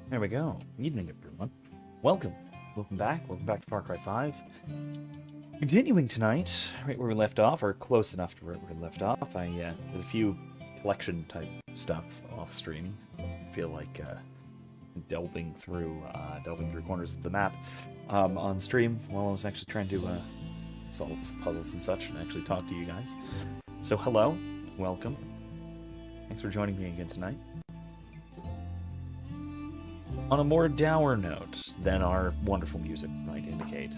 There we go. Evening, everyone. Welcome. Welcome back. Welcome back to Far Cry 5. Continuing tonight, right where we left off, or close enough to where we left off. I did a few collection-type stuff off stream. I feel like delving through corners of the map on stream while I was actually trying to solve puzzles and such and actually talk to you guys. So hello, welcome. Thanks for joining me again tonight. On a more dour note than our wonderful music might indicate,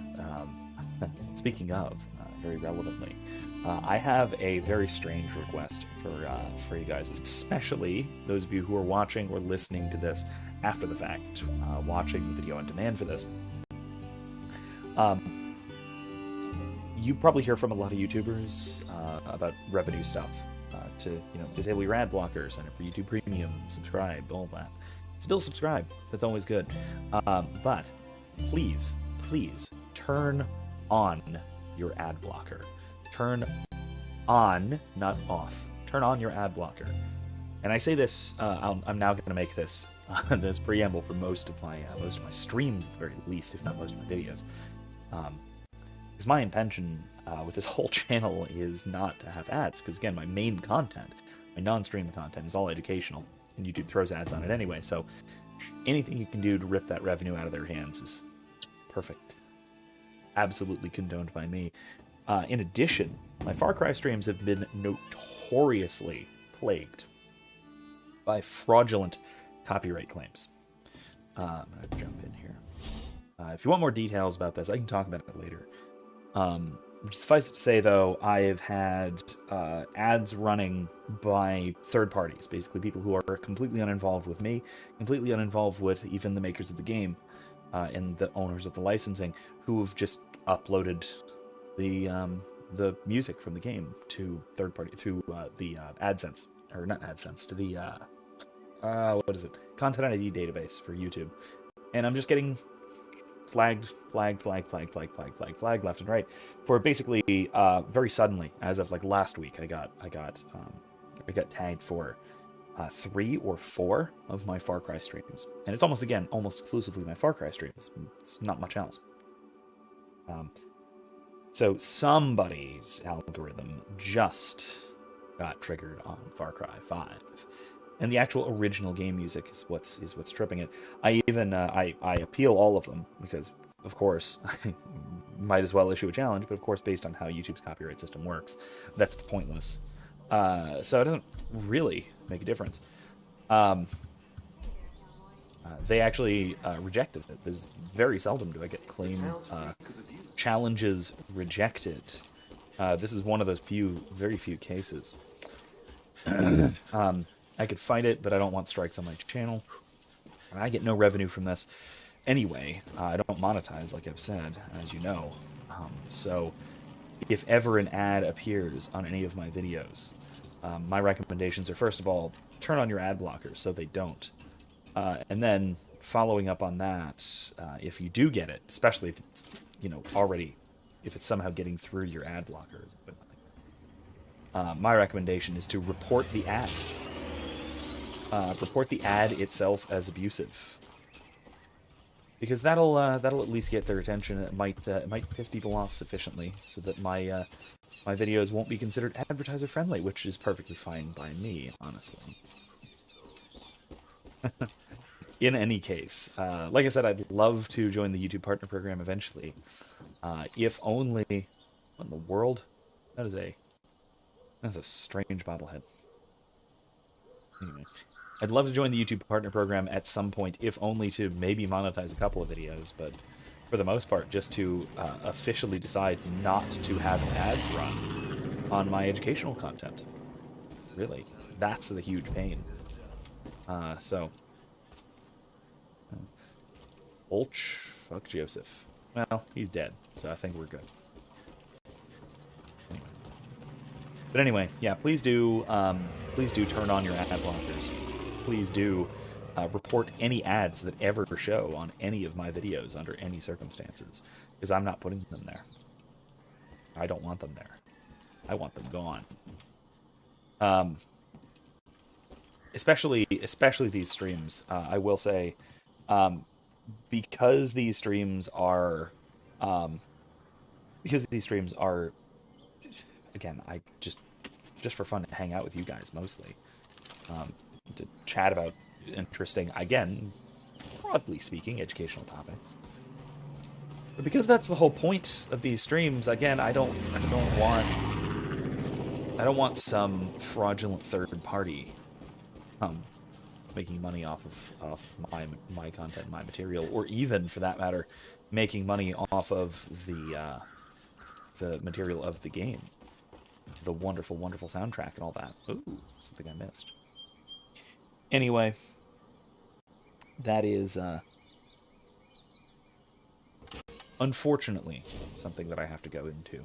speaking of, very relevantly, I have a very strange request for you guys, especially those of you who are watching or listening to this after the fact, watching the video on demand for this. You probably hear from a lot of YouTubers about revenue stuff, to disable your ad blockers, sign up for YouTube Premium, subscribe, all that. Still subscribe. That's always good. But please turn on your ad blocker. Turn on, not off. Turn on your ad blocker. And I say this. I'm now going to make this this preamble for most of my streams at the very least, if not most of my videos. Because my intention with this whole channel is not to have ads. Because again, my main content, my non-stream content, is all educational. And YouTube throws ads on it anyway, so anything you can do to rip that revenue out of their hands is perfect. Absolutely condoned by me. In addition, my Far Cry streams have been notoriously plagued by fraudulent copyright claims. I'm going to jump in here. If you want more details about this, I can talk about it later. Suffice it to say, though, I have had ads running by third parties, basically people who are completely uninvolved with me, completely uninvolved with even the makers of the game and the owners of the licensing, who have just uploaded the music from the game to third party through the AdSense, or not AdSense, to the what is it? Content ID database for YouTube, and I'm just getting flagged left and right for basically very suddenly, as of like last week. I got tagged for 3 or 4 of my Far Cry streams, and it's almost exclusively my Far Cry streams. It's not much else. So somebody's algorithm just got triggered on Far Cry 5. And the actual original game music is what's tripping it. I even I appeal all of them because, of course, I might as well issue a challenge. But of course, based on how YouTube's copyright system works, that's pointless. So it doesn't really make a difference. They actually rejected it. There's very seldom do I get claim challenges rejected. This is one of those very few cases. I could fight it, but I don't want strikes on my channel. I get no revenue from this anyway. I don't monetize, like I've said, as you know. So if ever an ad appears on any of my videos, my recommendations are, first of all, turn on your ad blockers so they don't. And then following up on that, if you do get it, especially if it's, if it's somehow getting through your ad blockers, my recommendation is to report the ad. Report the ad itself as abusive, because that'll at least get their attention. It might piss people off sufficiently so that my videos won't be considered advertiser friendly, which is perfectly fine by me, honestly. In any case, like I said, I'd love to join the YouTube Partner Program eventually. If only, what in the world? That's a strange bobblehead. Anyway. I'd love to join the YouTube Partner Program at some point, if only to maybe monetize a couple of videos, but for the most part, just to officially decide not to have ads run on my educational content. Really, that's the huge pain. Olch, fuck Joseph. Well, he's dead, so I think we're good. But anyway, yeah, please do turn on your ad blockers. Please do report any ads that ever show on any of my videos under any circumstances, because I'm not putting them there. I don't want them there. I want them gone. Especially these streams, I will say, because these streams are, um, because these streams are, again, I just for fun to hang out with you guys mostly, to chat about interesting, again, broadly speaking, educational topics. But because that's the whole point of these streams, again, I don't want some fraudulent third party making money off of my content, my material, or even for that matter, making money off of the material of the game, the wonderful, wonderful soundtrack and all that. Ooh, something I missed. Anyway, that is unfortunately something that I have to go into.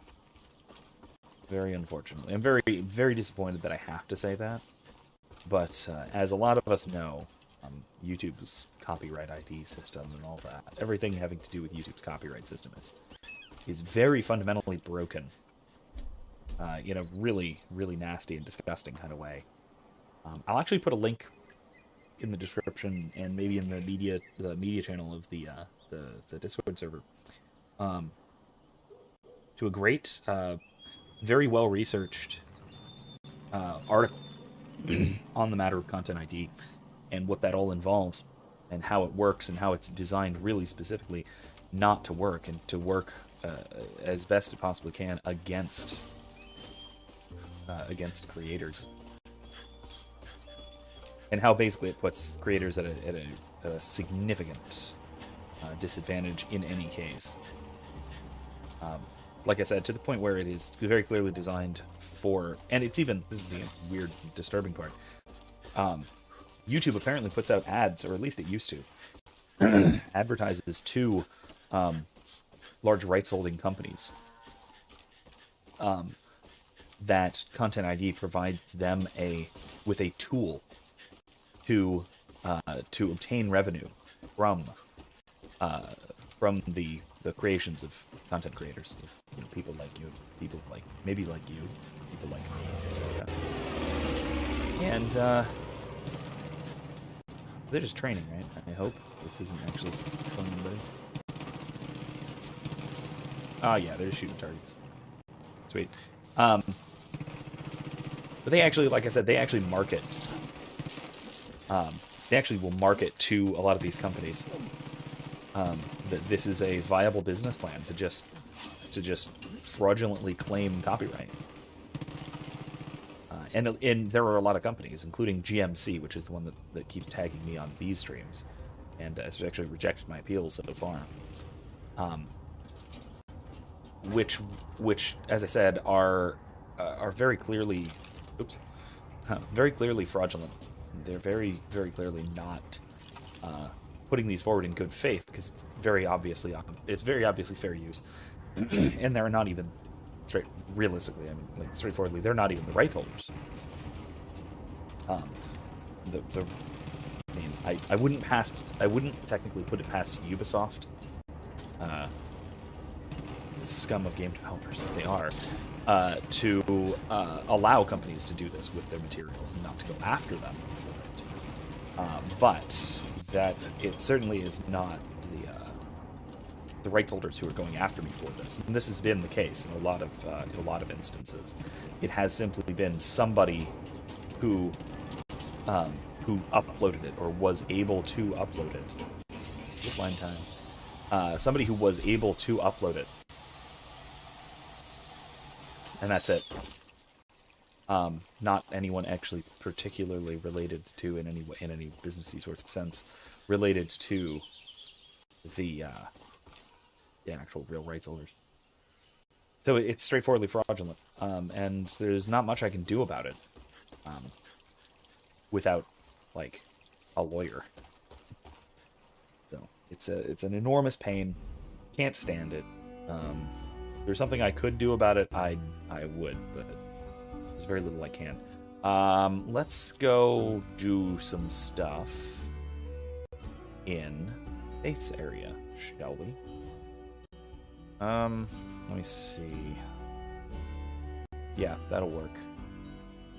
Very unfortunately. I'm very, very disappointed that I have to say that. But as a lot of us know, YouTube's copyright ID system and all that, everything having to do with YouTube's copyright system is very fundamentally broken. In a really, really nasty and disgusting kind of way. I'll actually put a link in the description and maybe in the media channel of the Discord server to a great, very well researched article on the matter of content ID and what that all involves and how it works and how it's designed really specifically not to work and to work as best it possibly can against creators, and how basically it puts creators at a significant disadvantage in any case. Like I said, to the point where it is very clearly designed for, and it's even, this is the weird, disturbing part, YouTube apparently puts out ads, or at least it used to, advertises to large rights-holding companies that Content ID provides them with a tool to obtain revenue from the creations of content creators, of people like you, people like maybe like you, people like me, etc. And they're just training, right? I hope this isn't actually killing anybody. Oh yeah, they're just shooting targets. Sweet. But they actually, like I said, they actually market. They actually will market to a lot of these companies that this is a viable business plan to just fraudulently claim copyright. And there are a lot of companies, including GMC, which is the one that keeps tagging me on these streams, and has actually rejected my appeals so far. Which, as I said, are very clearly, very clearly fraudulent. They're very, very clearly not putting these forward in good faith, because it's very obviously fair use, and they're not even realistically. I mean, like, straightforwardly, they're not even the right holders. I mean, I wouldn't technically put it past Ubisoft, the scum of game developers that they are, to allow companies to do this with their material and not to go after them for it. But that it certainly is not the rights holders who are going after me for this. And this has been the case in a lot of instances. It has simply been somebody who uploaded it or was able to upload it. Good line time. Somebody who was able to upload it, and that's it. Not anyone actually particularly related to in any businessy sort of sense related to the actual real rights holders. So it's straightforwardly fraudulent, and there's not much I can do about it without, like, a lawyer. So it's an enormous pain. Can't stand it. If there's something I could do about it, I would, but there's very little I can. Let's go do some stuff in Faith's area, shall we? Let me see. Yeah, that'll work.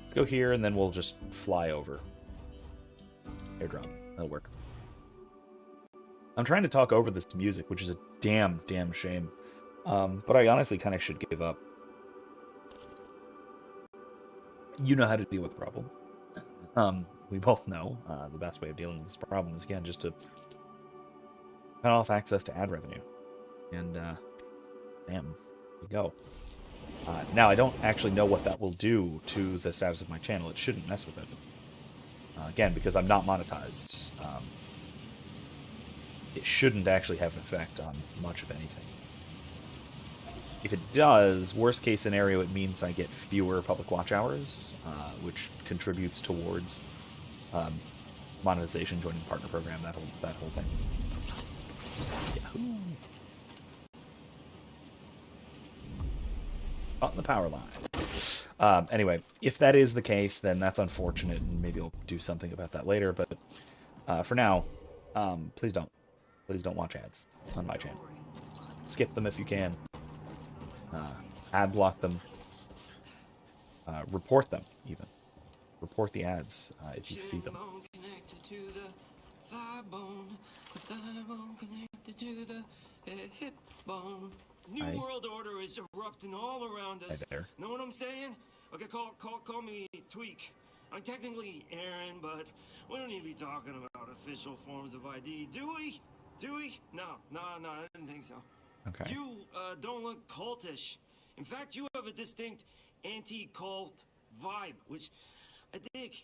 Let's go here, and then we'll just fly over. Airdrop. That'll work. I'm trying to talk over this music, which is a damn shame. But I honestly kind of should give up. You know how to deal with the problem. We both know the best way of dealing with this problem is, again, just to cut off access to ad revenue. And, damn, you go. Now, I don't actually know what that will do to the status of my channel. It shouldn't mess with it. Again, because I'm not monetized. It shouldn't actually have an effect on much of anything. If it does, worst case scenario, it means I get fewer public watch hours, which contributes towards monetization, joining the partner program, that whole thing. Yahoo! On the power line. Anyway, if that is the case, then that's unfortunate, and maybe I'll do something about that later. But for now, please don't watch ads on my channel. Skip them if you can. Ad block them. Report them, even. Report the ads if you see them. New world order is erupting all around us. Hi there. Know what I'm saying? Okay, call me Tweak. I'm technically Aaron, but we don't need to be talking about official forms of ID, do we? Do we? No, I didn't think so. Okay. You don't look cultish. In fact, you have a distinct anti-cult vibe, which I dig.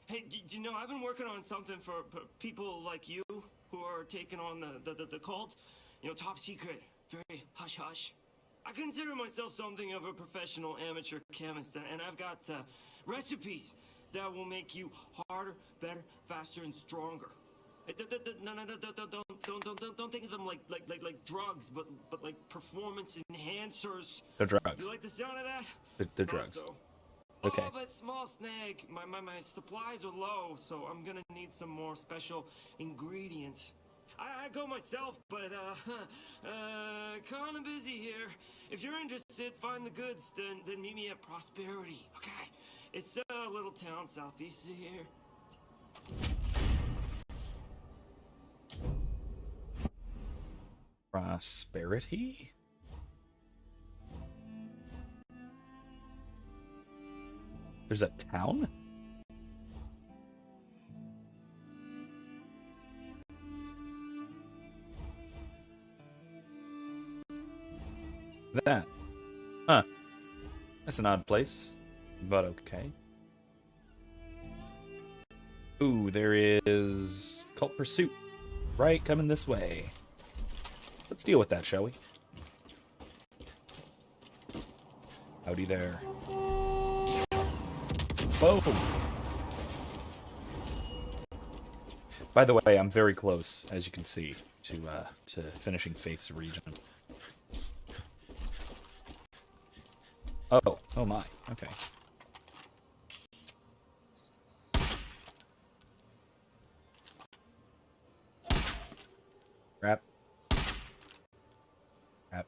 Hey, you know, I've been working on something for people like you who are taking on the cult. You know, top secret, very hush-hush. I consider myself something of a professional amateur chemist, and I've got recipes that will make you harder, better, faster, and stronger. No, don't think of them like drugs, but like performance enhancers. They're drugs. You like the sound of that? They're drugs. So. Okay. Oh, but small snag. My supplies are low, so I'm gonna need some more special ingredients. I go myself, but kinda busy here. If you're interested, find the goods, then meet me at Prosperity. Okay, it's a little town southeast of here. Prosperity? There's a town? That. Huh. That's an odd place, but okay. Ooh, there is Cult Pursuit. Right, coming this way. Let's deal with that, shall we? Howdy there. Boom! By the way, I'm very close, as you can see, to finishing Faith's region. Oh my, okay. Crap. Crap.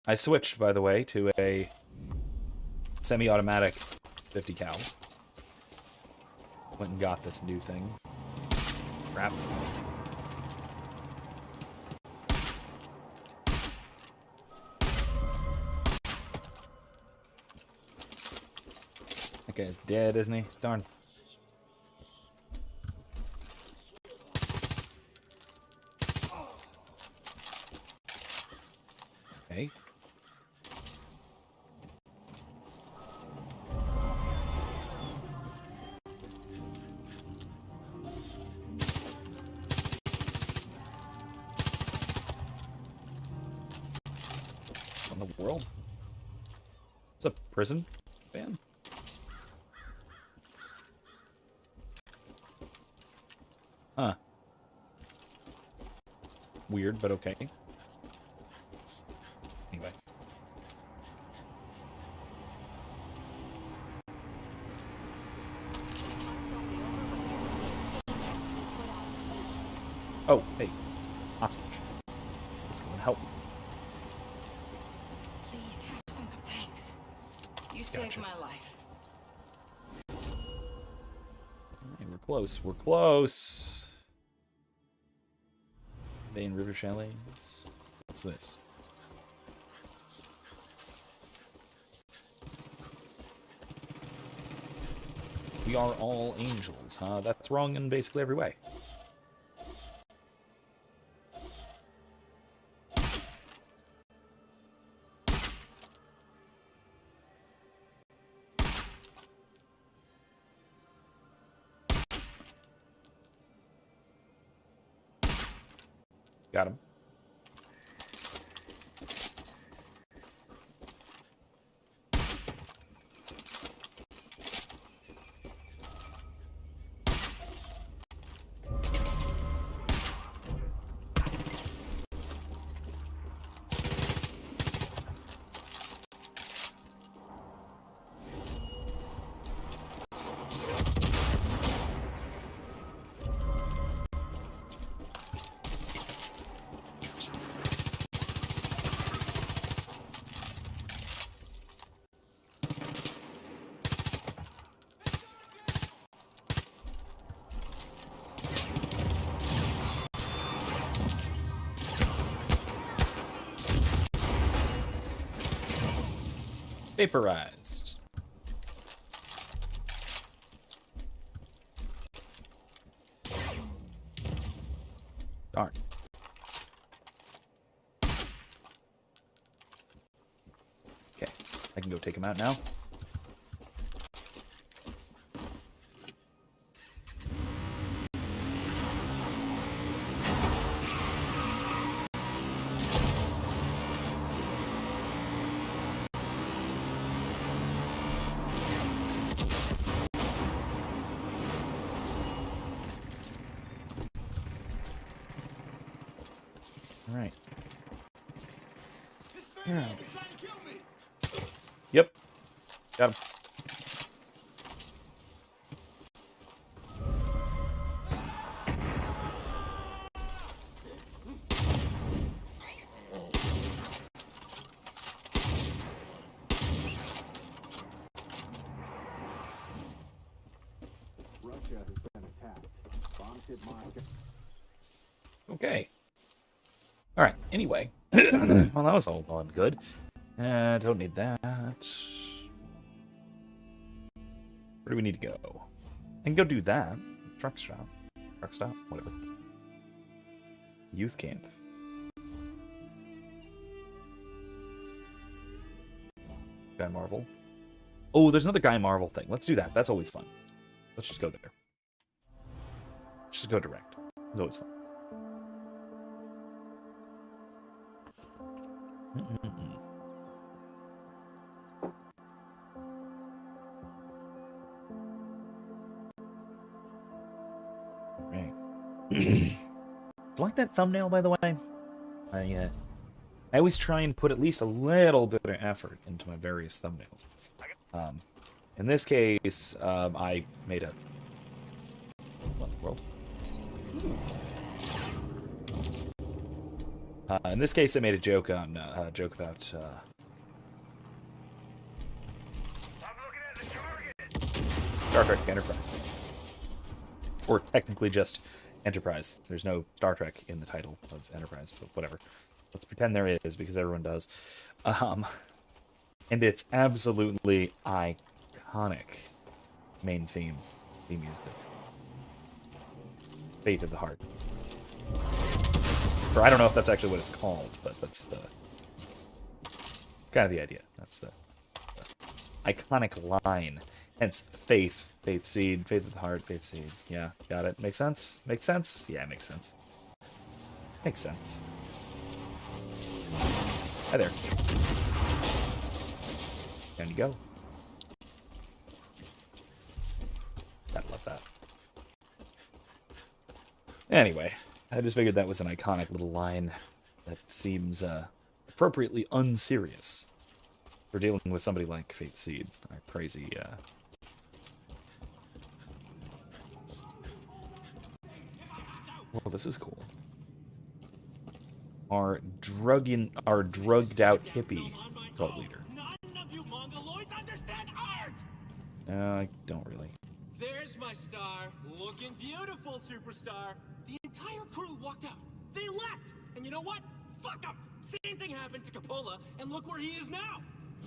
I switched, by the way, to a semi-automatic 50 cal. Went and got this new thing. Crap. That guy's dead, isn't he? Darn. Okay. What in the world? It's a prison van. Huh. Weird, but okay. Anyway. Oh, hey. Hostage. Let's go and help. Please have some saved my life. Hey, we're close. We're close. Main River Chalets. What's this? We are all angels, huh? That's wrong in basically every way. Got him. Vaporized. Darn. Okay, I can go take him out now. All right. Yeah. Yep. Got him. Russia has been attacked. Bombs hit Moscow. Okay. All right. Anyway, well, that was all well and good. Don't need that. Where do we need to go? I can go do that. Truck stop. Truck stop. Whatever. Youth camp. Guy Marvel. Oh, there's another Guy Marvel thing. Let's do that. That's always fun. Let's just go there. Just go direct. It's always fun. Right. Do you like that thumbnail, by the way? I always try and put at least a little bit of effort into my various thumbnails. In this case, I made a... What in the world? In this case, I made a joke on joke about Star Trek Enterprise, or technically just Enterprise. There's no Star Trek in the title of Enterprise, but whatever. Let's pretend there is because everyone does. And it's absolutely iconic main theme music. Faith of the Heart. Or I don't know if that's actually what it's called, but that's the... It's kind of the idea. That's the iconic line. Hence, faith. Faith seed. Faith of the heart. Faith seed. Yeah, got it. Make sense? Make sense? Yeah, makes sense. Makes sense. Hi there. Down you go. I love that. Anyway, I just figured that was an iconic little line that seems appropriately unserious for dealing with somebody like Faith Seed, our crazy... Well, this is cool. Our drugged out hippie cult leader. None of you Mongoloids understand I don't really. There's my star, looking beautiful, superstar. The entire crew walked out. They left. And you know what? Fuck them. Same thing happened to Coppola, and look where he is now.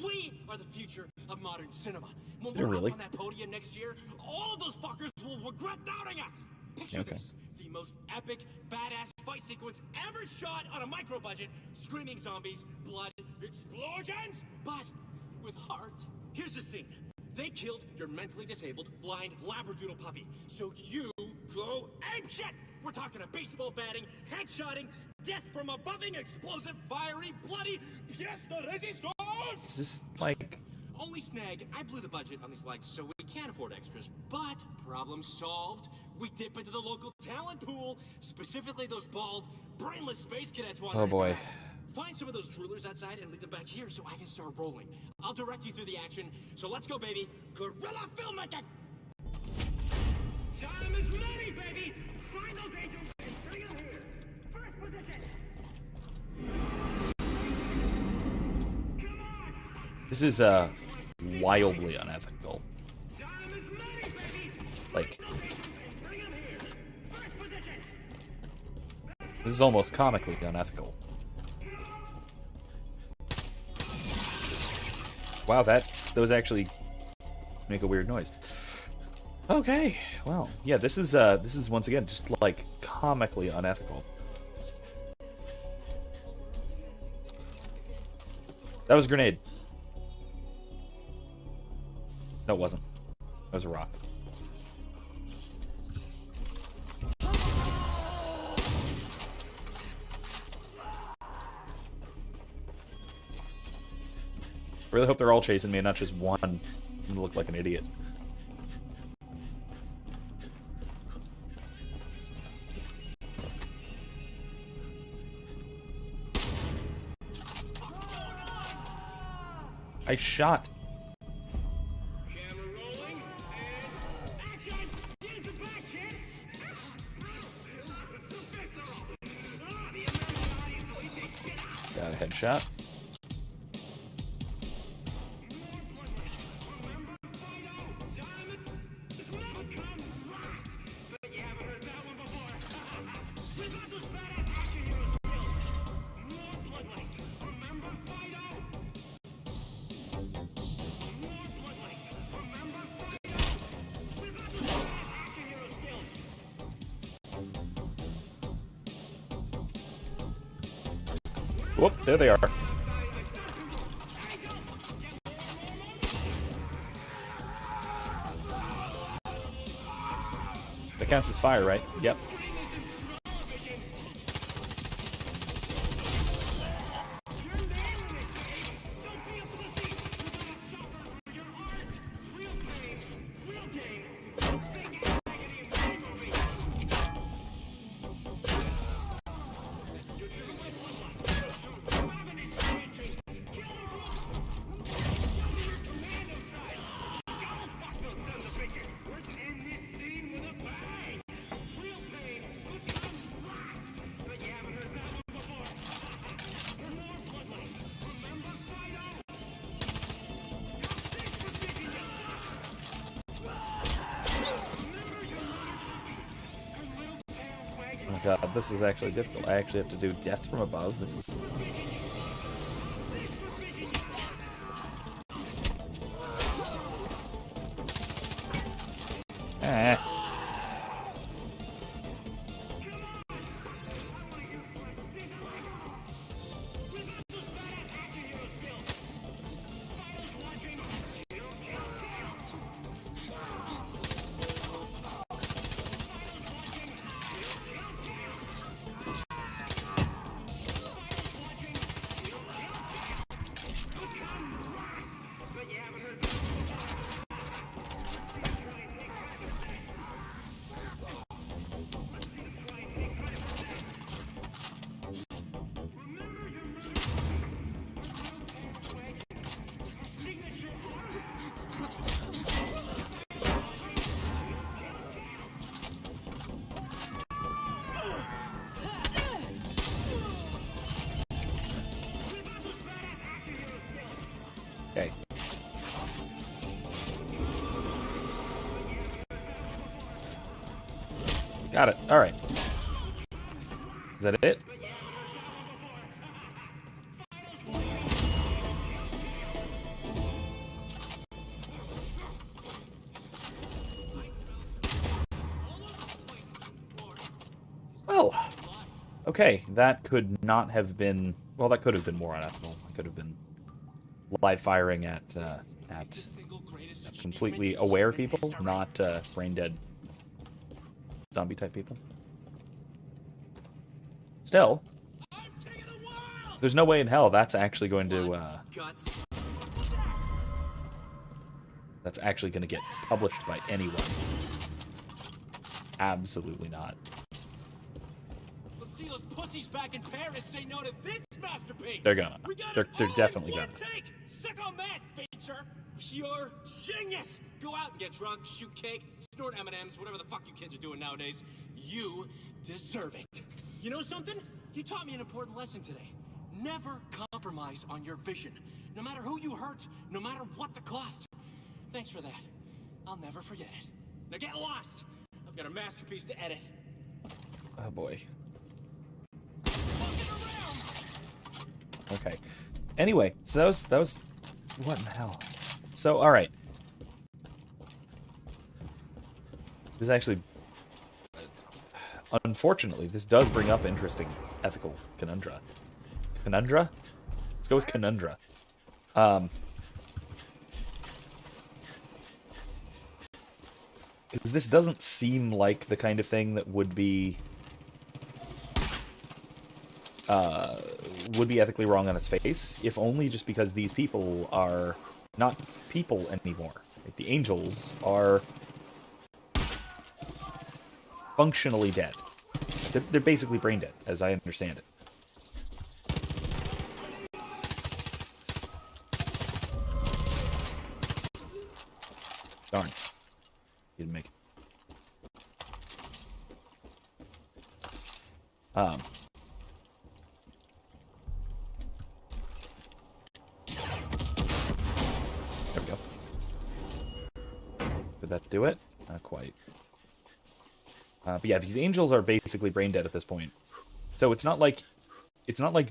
We are the future of modern cinema. When we're really? up on that podium next year, all of those fuckers will regret doubting us. Picture this. The most epic, badass fight sequence ever shot on a micro budget. Screaming zombies, blood, explosions, but with heart. Here's the scene. They killed your mentally disabled, blind Labradoodle puppy. So you go apeshit! We're talking a baseball batting, headshotting, death from aboving, explosive, fiery, bloody, pièce de résistance! Is this like... Only snag, I blew the budget on these lights, so we can't afford extras. But, problem solved. We dip into the local talent pool, specifically those bald, brainless space cadets wandering Oh boy. around. Find some of those droolers outside and lead them back here so I can start rolling. I'll direct you through the action, so let's go, baby. Guerrilla filmmaking! Time is money, baby! Find those angels and bring them here! First position! Come on! This is, wildly unethical. Time is money, baby! Like, Bring them here! First position! this is almost comically unethical. Wow, those actually make a weird noise. Okay, well, yeah, this is once again just like comically unethical. That was a grenade. No, it wasn't. That was a rock. I really hope they're all chasing me and not just one. I'm gonna look like an idiot. I shot. Camera rolling, and action! Use the back, kid! Got a headshot. Whoop, there they are. That counts as fire, right? Yep. Oh god, this is actually difficult. I actually have to do death from above. This is... Ah. Got it. All right. Is that it? Well, okay. That could not have been... Well, that could have been more unethical. It could have been live firing at completely aware people, not brain-dead zombie-type people. Still, there's no way in hell that's actually going to... that's actually going to get published by anyone. Absolutely not. Let's see those pussies back in Paris say no to this masterpiece. They're gonna. They're definitely gonna. Sick on that, Fincher. Pure genius. Go out and get drunk, shoot cake, snort M&Ms, whatever the fuck you kids are doing nowadays. You deserve it. You know something? You taught me an important lesson today. Never compromise on your vision. No matter who you hurt, no matter what the cost. Thanks for that. I'll never forget it. Now get lost. I've got a masterpiece to edit. Oh boy. Okay. Anyway, so that was what in the hell? So all right. This actually, unfortunately, this does bring up interesting ethical conundra. Conundra? Let's go with conundra. Because this doesn't seem like the kind of thing that would be ethically wrong on its face, if only just because these people are not people anymore. Like, the angels are functionally dead. They're basically brain dead, as I understand it. Darn. Didn't make it. There we go. Did that do it? Not quite. But yeah, these angels are basically brain dead at this point. So it's not like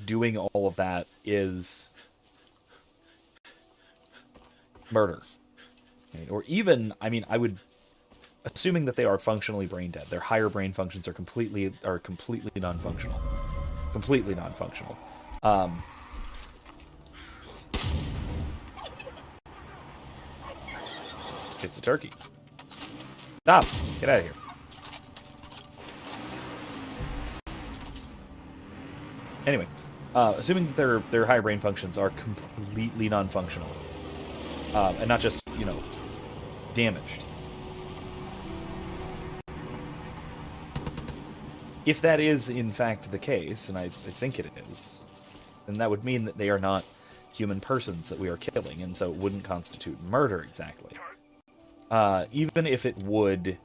doing all of that is murder. Okay? Or even, I mean, I would, assuming that they are functionally brain dead, their higher brain functions are completely non-functional. Completely non-functional. It's a turkey. Stop! Get out of here. Anyway, assuming that their higher brain functions are completely non-functional, and not just, you know, damaged. If that is, in fact, the case, and I think it is, then that would mean that they are not human persons that we are killing, and so it wouldn't constitute murder exactly. Even if it would...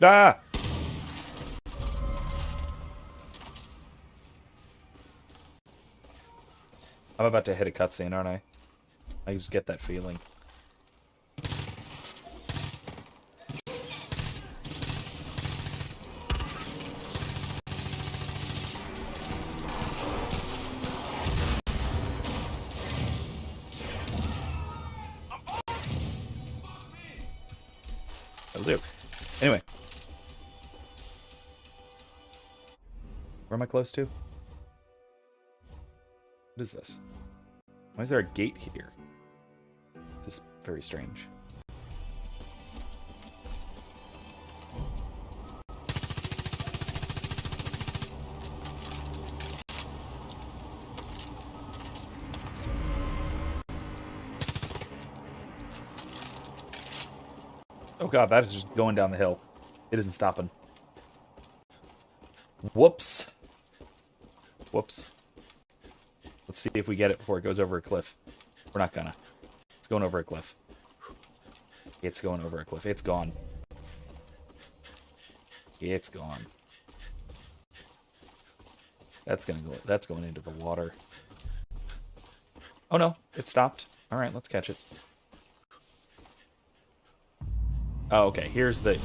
Ah! I'm about to hit a cutscene, aren't I? I just get that feeling. That'll do. Anyway. Where am I close to? What is this? Why is there a gate here? This is very strange. Oh god, that is just going down the hill. It isn't stopping. Whoops. Whoops. Let's see if we get it before it goes over a cliff. We're not gonna. It's going over a cliff. It's going over a cliff. It's gone. It's gone. That's gonna go. That's going into the water. Oh no, it stopped. All right, let's catch it. Oh, okay. Here's the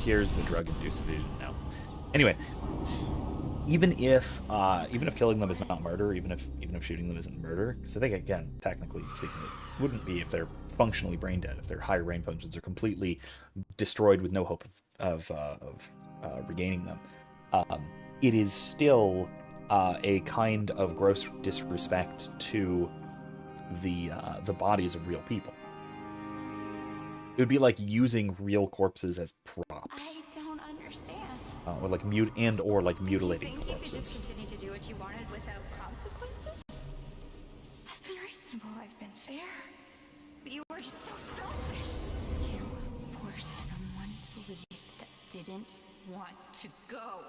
drug-induced vision now. Anyway, even if killing them is not murder, even if shooting them isn't murder, because I think again, technically speaking, it wouldn't be if they're functionally brain dead, if their higher brain functions are completely destroyed with no hope of regaining them. It is still a kind of gross disrespect to the bodies of real people. It would be like using real corpses as props. I don't understand. Or like mutilating You think corpses. you could just continue to do what you wanted without consequences? I've been reasonable, I've been fair. But you were just so selfish. You forced someone to leave that didn't want to go.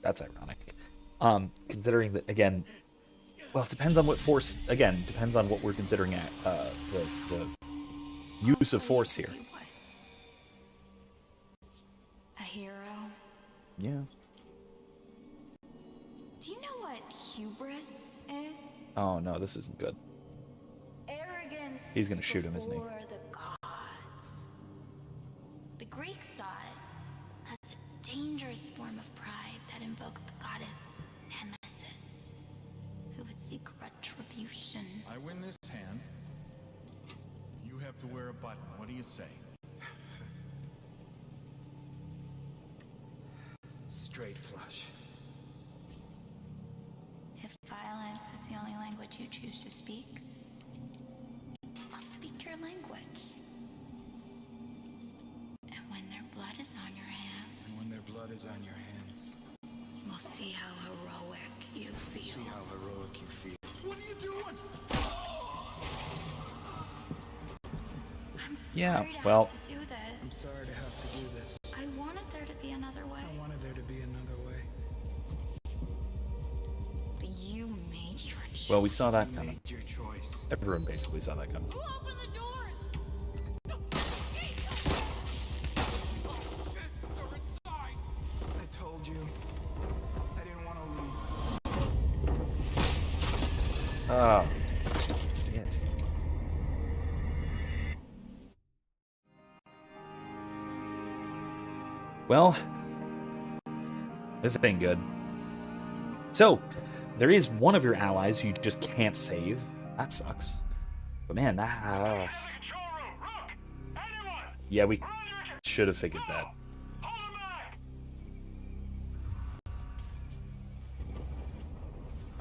That's ironic. Considering that, again, well, it depends on what force, again, depends on what we're considering at the use of force here. A hero? Yeah. Do you know what hubris is? Oh no, this isn't good. Arrogance. He's gonna shoot him, isn't he? Before the gods. The Greeks saw it as a dangerous form of pride that invoked the goddess Nemesis, who would seek retribution. I win this hand. You have to wear a button. What do you say? Straight flush. If violence is the only language you choose to speak, I'll speak your language. And when their blood is on your hands, And when their blood is on your hands, we'll see how heroic you feel. see how heroic you feel. What are you doing? I'm sorry Yeah, to well- have to do this. I'm sorry to have to do this. I wanted there to be another way. I wanted there to be another way. But you made your choice. Well, we saw that You coming. made your choice. Everyone basically saw that coming. Who opened the doors? Oh shit, they're inside. I told you. I didn't want to leave. Oh. Shit. Well, this ain't good. So, there is one of your allies who you just can't save. That sucks. But man, that... yeah, we should have figured that.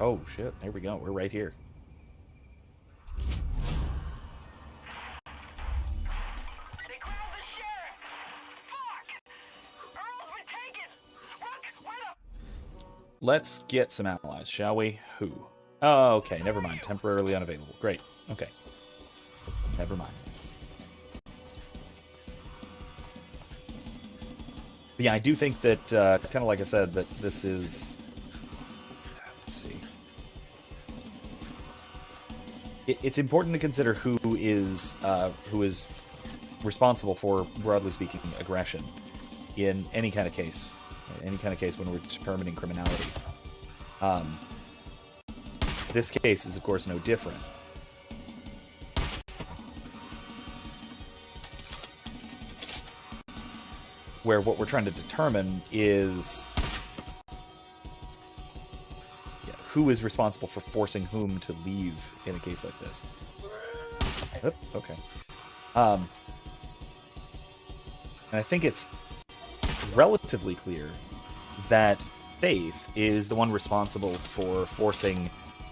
Oh shit, there we go. We're right here. They grabbed the sheriff! Fuck! Earl's been taken! Look, where the... Let's get some allies, shall we? Who? Oh, okay, never mind. Temporarily unavailable. Great. Okay. Never mind. But yeah, I do think that, kind of like I said, that this is... let's see. It's important to consider who is responsible for, broadly speaking, aggression in any kind of case. Any kind of case when we're determining criminality. This case is, of course, no different. Where what we're trying to determine is who is responsible for forcing whom to leave in a case like this. Oop, okay. And I think it's relatively clear that Faith is the one responsible for forcing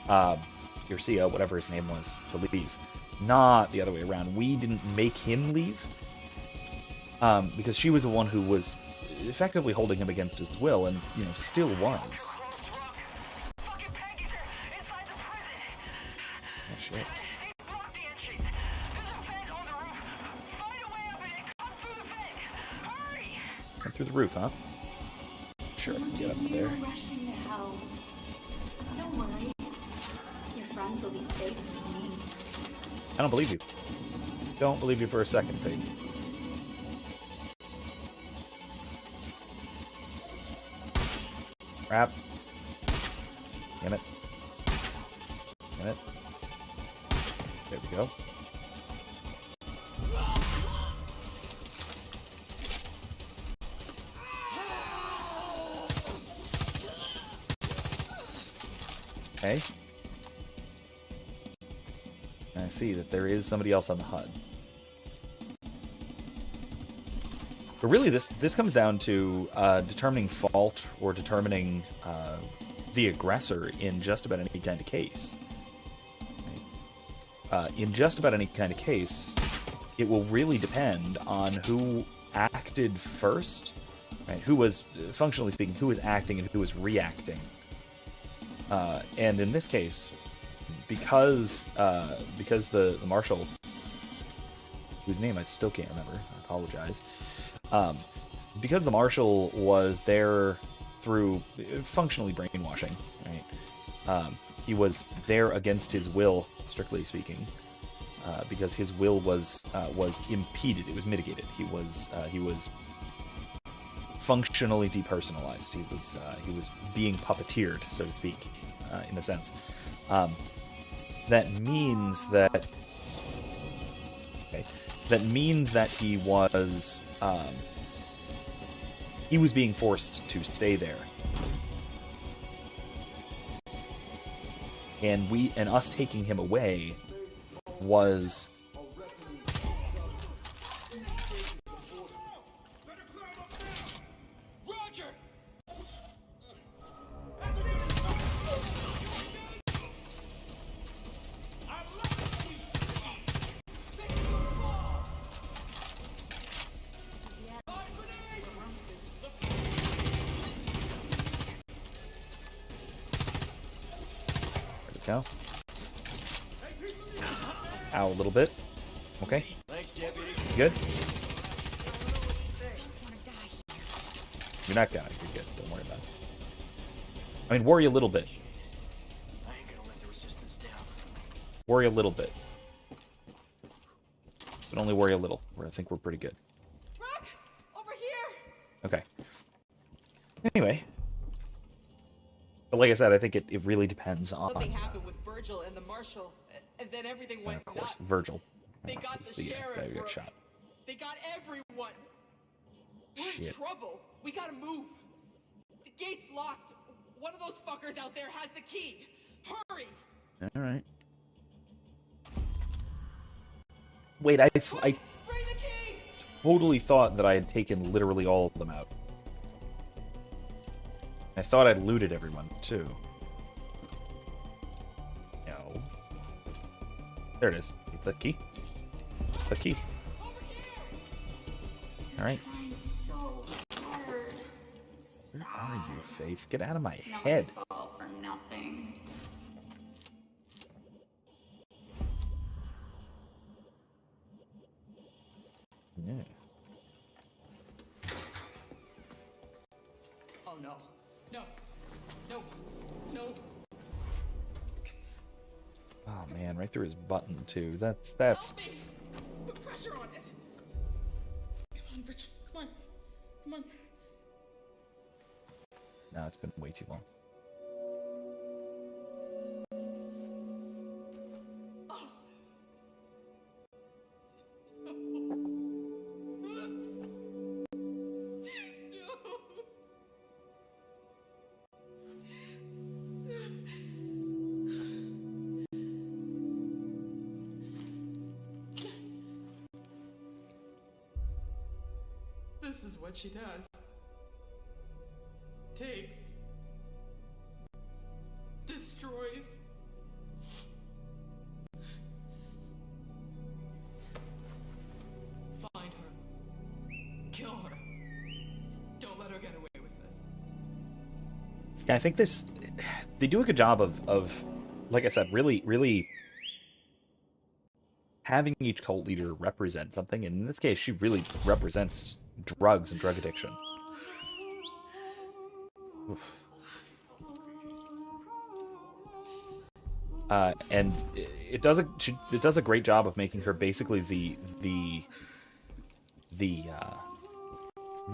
Ursia, whatever his name was, to leave. Not the other way around. We didn't make him leave. Because she was the one who was effectively holding him against his will, and, you know, still was. Oh, shit. Come through the roof, huh? Sure, I can get up there. Rushing to hell. Don't worry. Your friends will be safe with me. I don't believe you. Don't believe you for a second, Faith. Crap. Damn it. Damn it. There we go. Okay. I see that there is somebody else on the HUD. But really, this comes down to determining fault or determining the aggressor in just about any kind of case. In just about any kind of case, it will really depend on who acted first, right? Who was, functionally speaking, who was acting and who was reacting. And in this case, because the marshal, whose name I still can't remember, I apologize, because the marshal was there through functionally brainwashing, right? He was there against his will, strictly speaking, because his will was impeded. It was mitigated. He was functionally depersonalized. He was being puppeteered, so to speak, in a sense. That means that he was being forced to stay there. And us taking him away was Roger! go. Ow, a little bit. Okay. Thanks, Deputy. Good? You're not gonna. You're good. Don't worry about it. I mean, worry a little bit. I ain't gonna let the resistance down. Worry a little bit. But only worry a little. I think we're pretty good. Rock! Over here! Okay. Anyway. But like I said, I think it really depends on... Something happened with Virgil and the Marshal, and then everything went of course, nuts. Virgil. They got He's the sheriff. guy who got shot. They got everyone. We're in Shit. trouble. We gotta move. The gate's locked. One of those fuckers out there has the key. Hurry! Alright. Wait, I Bring the key! totally thought that I had taken literally all of them out. I thought I'd looted everyone, too. No. There it is. It's the key. It's the key. I'm Alright. trying so hard. It's Where are you, Faith? Get out of my Now head. it's all for nothing. Yeah. Oh no. No. No. No. Oh man, right through his button too. That's Put pressure on it. Come on, Virgil. Come on. Come on. no, it's been way too long. This is what she does. Takes. Destroys. Find her. Kill her. Don't let her get away with this. Yeah, I think they do a good job of like I said, really having each cult leader represent something. And in this case, she really represents drugs and drug addiction. Oof. And it does a great job of making her basically the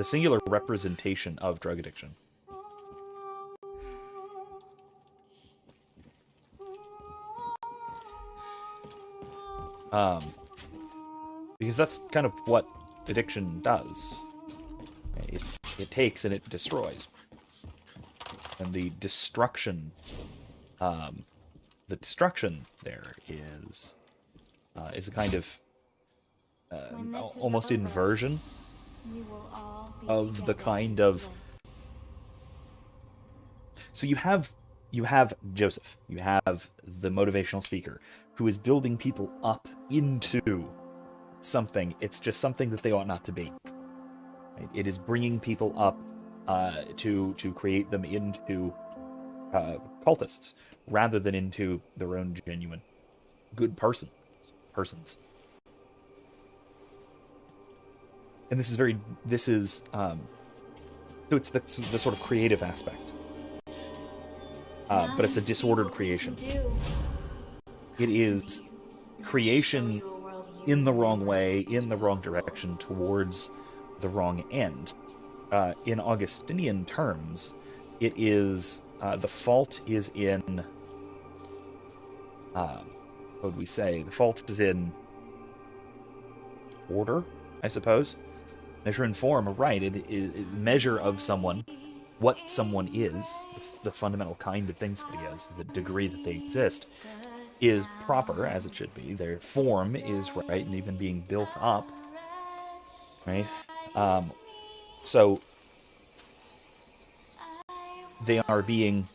singular representation of drug addiction. Because that's kind of what addiction does. It takes and it destroys. And the destruction there is a kind of almost inversion of the kind of. So you have Joseph, you have the motivational speaker who is building people up into something. It's just something that they ought not to be. Right? It is bringing people up to create them into cultists rather than into their own genuine good persons. And this is so it's the sort of creative aspect. But it's a disordered creation. It is creation in the wrong way, in the wrong direction, towards the wrong end. In Augustinian terms, it is the fault is in. What would we say? The fault is in order, I suppose. Measure and form are right. It measure of someone, what someone is, the fundamental kind of things that he is, the degree that they exist, is proper as it should be. Their form is right, and even being built up, right? So they are being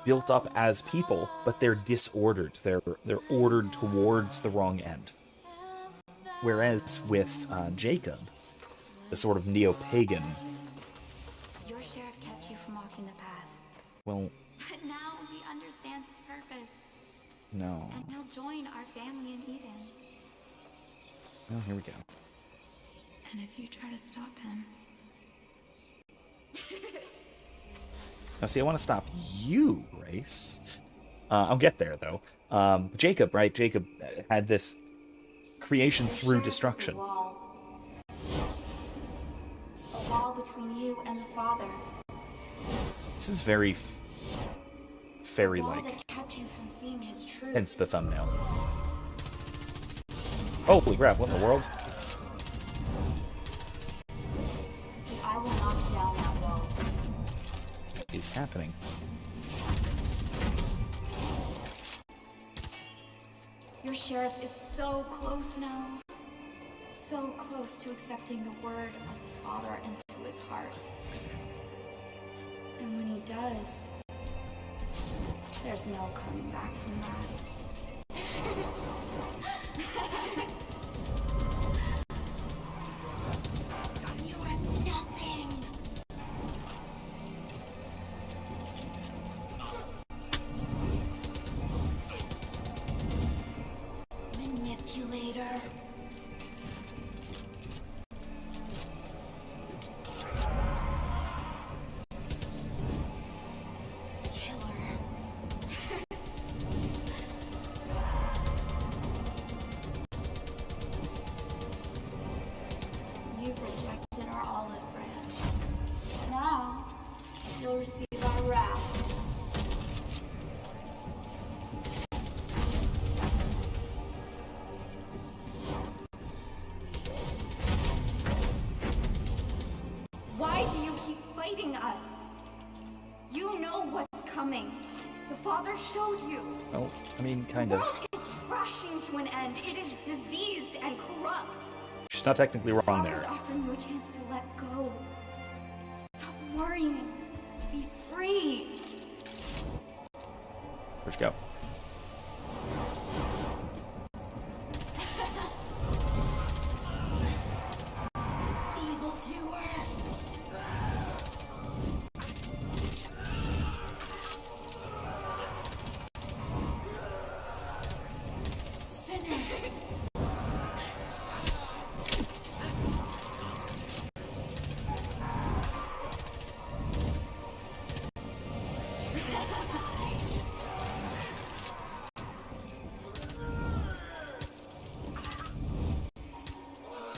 built up as people, but they're disordered. They're ordered towards the wrong end. Whereas with Jacob, the sort of neo-pagan. Your sheriff kept you from walking the path. Well. But now he understands its purpose. No. And he'll join our family in Eden. Oh, here we go. And if you try to stop him. Now, see, I want to stop you, Grace. I'll get there, though. Jacob, right? Jacob had this creation through destruction. A wall between you and the Father. This is very fairy-like. That kept you from seeing his truth. Hence the thumbnail. Holy crap, what in the world? So I will knock down that wall. What is happening? Your sheriff is so close now. So close to accepting the word of the Father into his heart. And when he does, there's no coming back from that. You are nothing. Manipulator. You've rejected our olive branch. Now, you'll receive our wrath. Why do you keep fighting us? You know what's coming. The Father showed you. Oh, I mean, kind The of. world is crashing to an end. It is diseased and corrupt. She's not technically wrong Father's there. offering you a chance to let go. Stop worrying. To be free. Where'd you go? Evildoer. Sinner.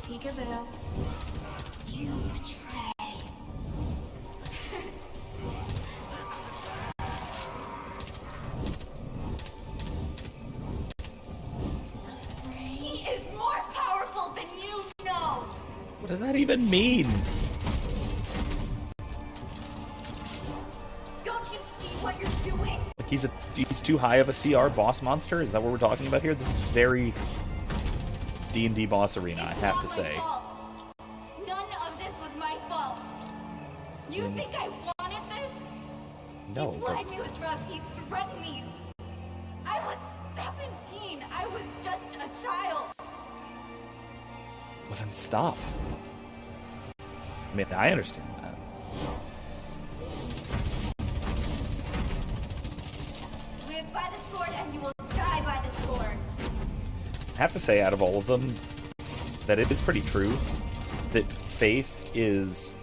Peekaboo. You betray. Afraid. What does that even mean? Don't you see what you're doing? Like he's too high of a CR boss monster? Is that what we're talking about here? This is very D&D boss arena, I have to say. Fault. None of this was my fault. You think I wanted this? No. He plied me with drugs. He threatened me. I was 17. I was just a child. Well, then stop. I mean, I understand that. Live by the sword and you will die by the sword. I have to say, out of all of them, that it is pretty true that Faith is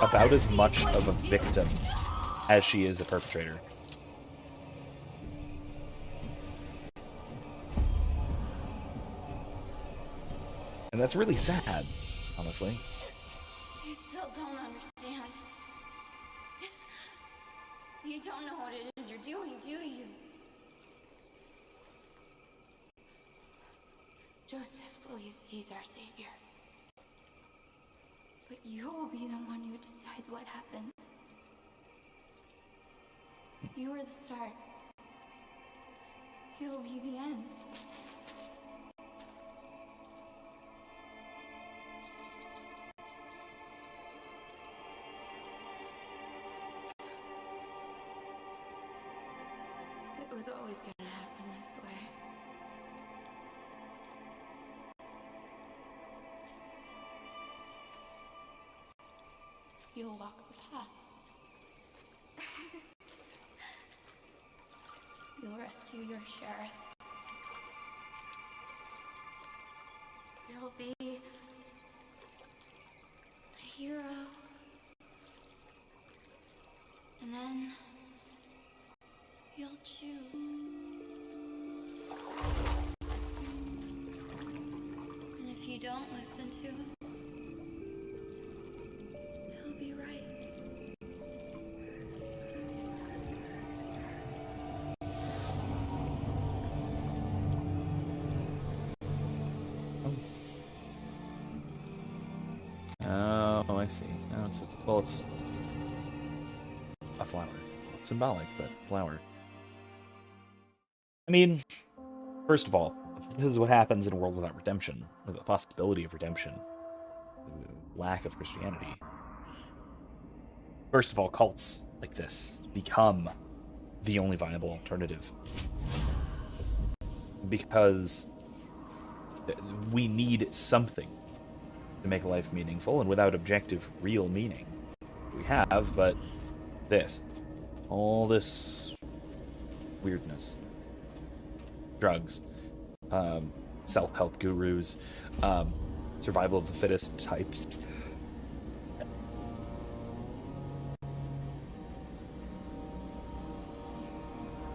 about as much of a victim as she is a perpetrator. And that's really sad, honestly. You still don't understand. You don't know what it is you're doing, do you? Joseph believes he's our savior. But you will be the one who decides what happens. You are the start. He'll be the end. It was always gonna happen this way. You'll walk the path. You'll rescue your sheriff. You'll be the hero. And then you'll choose. And if you don't listen to him, he'll be right. Oh, I see. Oh, it's a flower. Symbolic, but flower. I mean, first of all, this is what happens in a world without redemption, with the possibility of redemption, lack of Christianity. First of all, cults like this become the only viable alternative. Because we need something to make life meaningful, and without objective, real meaning, we have, but this. All this weirdness. Drugs. Self-help gurus. Survival of the fittest types.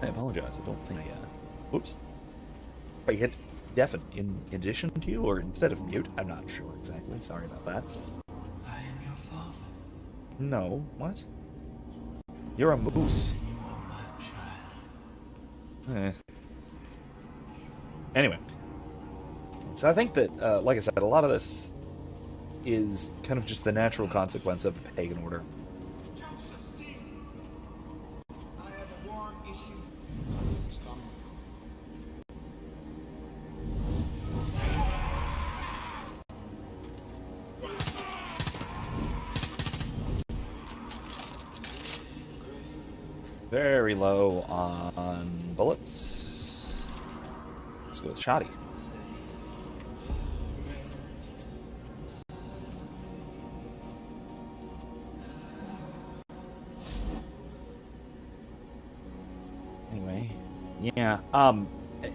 I apologize, I don't think I, whoops. I hit deafen in addition to you, or instead of mute? I'm not sure exactly, sorry about that. I am your father. No, what? You're a moose. You are my child. Anyway. So I think that, like I said, a lot of this is kind of just the natural consequence of the pagan order. I have a warrant issued. Very low on bullets. Let's go with shoddy. Anyway, yeah.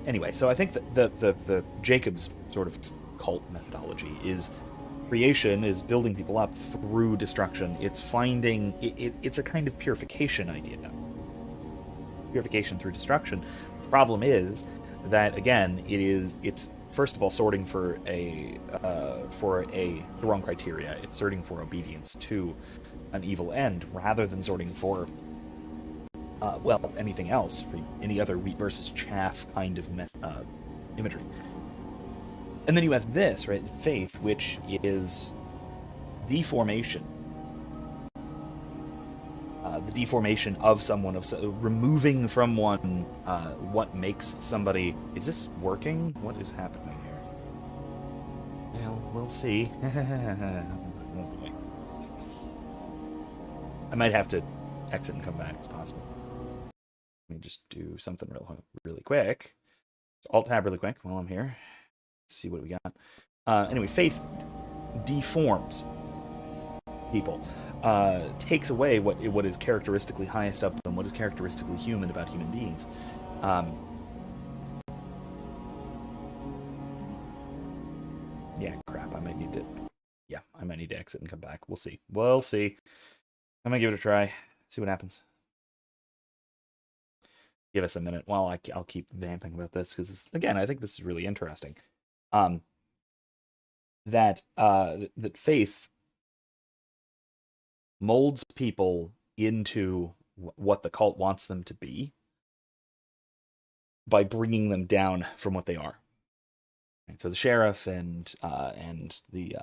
Anyway, so I think that the Jacob's sort of cult methodology is creation is building people up through destruction. It's finding it's a kind of purification idea. Purification through destruction. The problem is that again, it's first of all sorting for the wrong criteria. It's sorting for obedience to an evil end rather than sorting for anything else, any other wheat versus chaff kind of imagery. And then you have this, right? Faith, which is deformation. The deformation of someone, removing from one what makes somebody... Is this working? What is happening here? Well, we'll see. I might have to exit and come back. It's possible. Let me just do something really quick. Alt-tab really quick while I'm here. Let's see what we got. Anyway, faith deforms people. Takes away what is characteristically highest of them, what is characteristically human about human beings. Yeah, crap. I might need to exit and come back. We'll see. We'll see. I'm gonna give it a try. See what happens. Give us a minute while I'll keep vamping about this, because again, I think this is really interesting. That faith molds people into what the cult wants them to be by bringing them down from what they are. And so the sheriff and the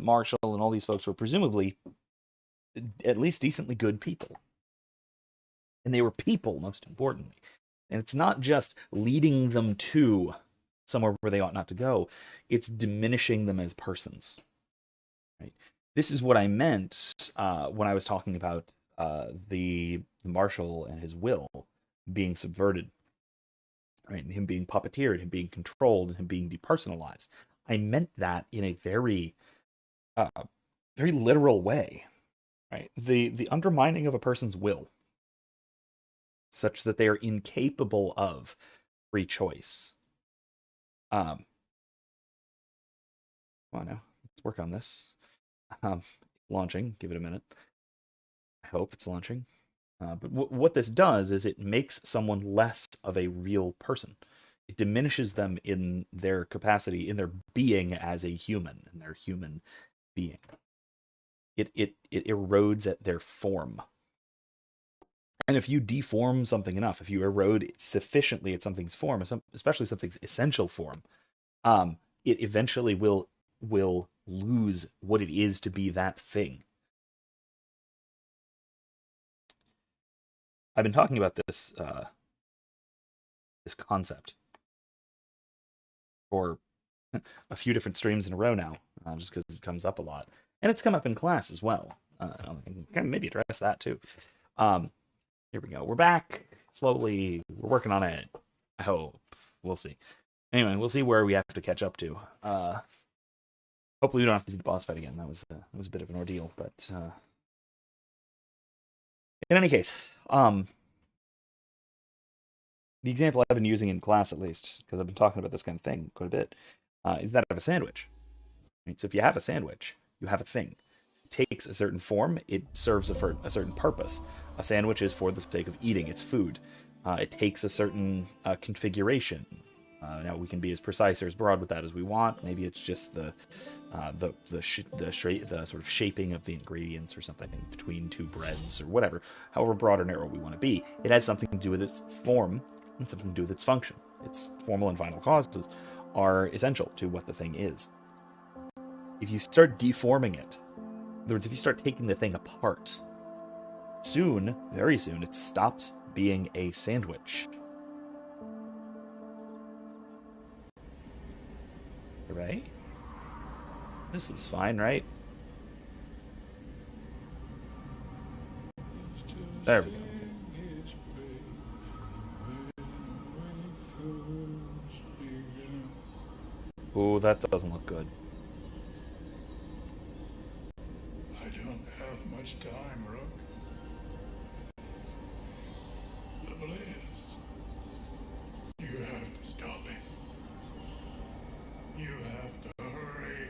marshal and all these folks were presumably at least decently good people. And they were people, most importantly. And it's not just leading them to somewhere where they ought not to go. It's diminishing them as persons. Right? This is what I meant when I was talking about the marshal and his will being subverted. Right? And him being puppeteered, him being controlled, and him being depersonalized. I meant that in a very, very literal way. Right? The undermining of a person's will, such that they are incapable of free choice. Come on now, let's work on this. Launching, give it a minute. I hope it's launching. But what this does is it makes someone less of a real person. It diminishes them in their capacity, in their being as a human, in their human being. It erodes at their form. And if you deform something enough, if you erode sufficiently at something's form, especially something's essential form, it eventually will lose what it is to be that thing. I've been talking about this this concept for a few different streams in a row now, just because it comes up a lot, and it's come up in class as well. I can maybe address that too. Here we go. We're back slowly. We're working on it. I hope. We'll see. Anyway, we'll see where we have to catch up to. Hopefully we don't have to do the boss fight again. That was a bit of an ordeal, but in any case, the example I've been using in class, at least, because I've been talking about this kind of thing quite a bit, is that of a sandwich. Right? So if you have a sandwich, you have a thing. It takes a certain form. It serves a certain purpose. A sandwich is for the sake of eating. It's food. It takes a certain configuration. Now we can be as precise or as broad with that as we want. Maybe it's just the sort of shaping of the ingredients or something in between two breads or whatever. However broad or narrow we want to be, it has something to do with its form and something to do with its function. Its formal and final causes are essential to what the thing is. If you start deforming it, in other words, if you start taking the thing apart, soon, very soon, it stops being a sandwich. Right? This is fine, right? There we go. Ooh, that doesn't look good. I don't have much time, Rook. The bliss. You have to stop it. You have to hurry.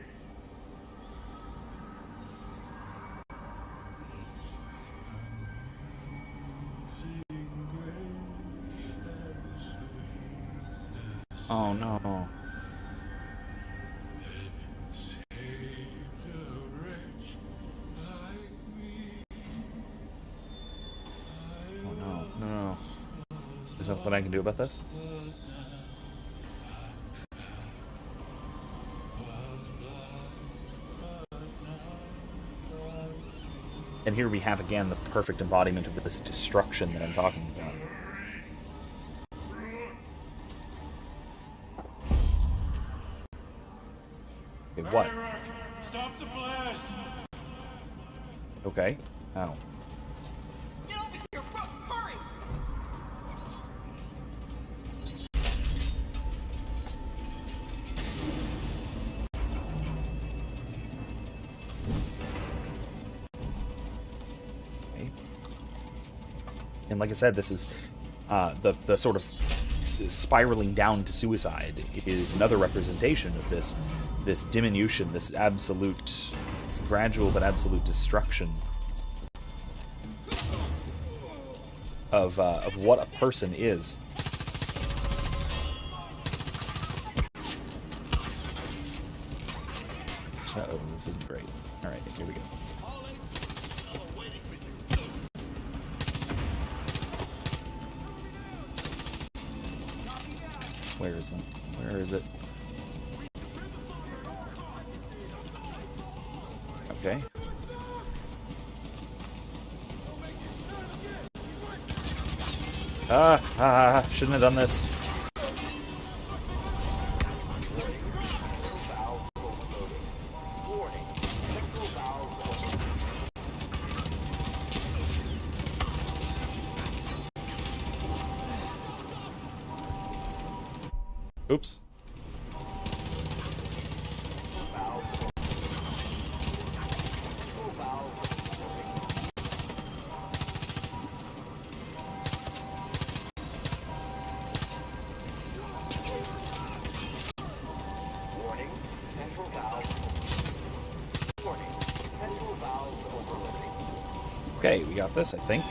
Oh no. Oh no, no. There's nothing I can do about this? And here we have again the perfect embodiment of this destruction that I'm talking about. Okay, what? Stop the blast! Okay. Ow. Get over here! Hurry! Okay. And like I said, this is the sort of spiraling down to suicide is another representation of this diminution, this gradual but absolute destruction of what a person is. Uh-oh, this isn't great. All right, here we go. Where is it? Where is it? Okay. Shouldn't have done this. Oops. Okay, we got this, I think.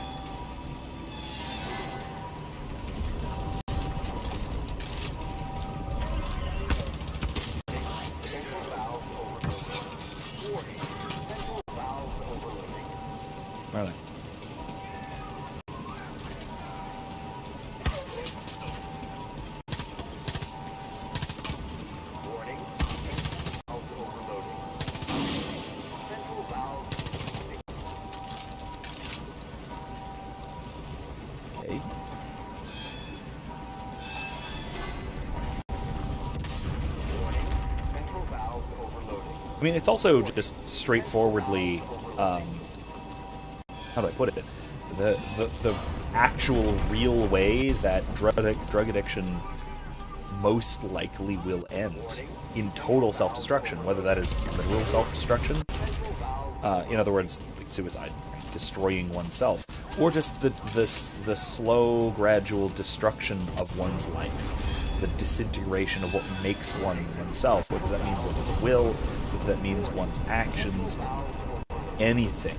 Where are they? Okay. I mean, it's also just straightforwardly, how do I put it? The actual real way that drug addiction most likely will end in total self-destruction, whether that is literal self-destruction, in other words, like suicide, destroying oneself, or just the slow, gradual destruction of one's life, the disintegration of what makes oneself, whether that means one's will, whether that means one's actions, anything.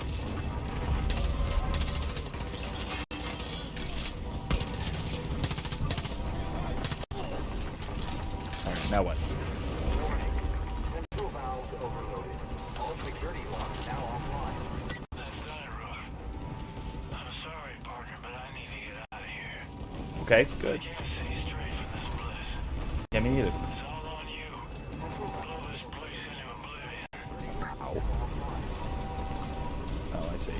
Alright, now what? Okay, good. Yeah, me neither. Ow. Oh, I see.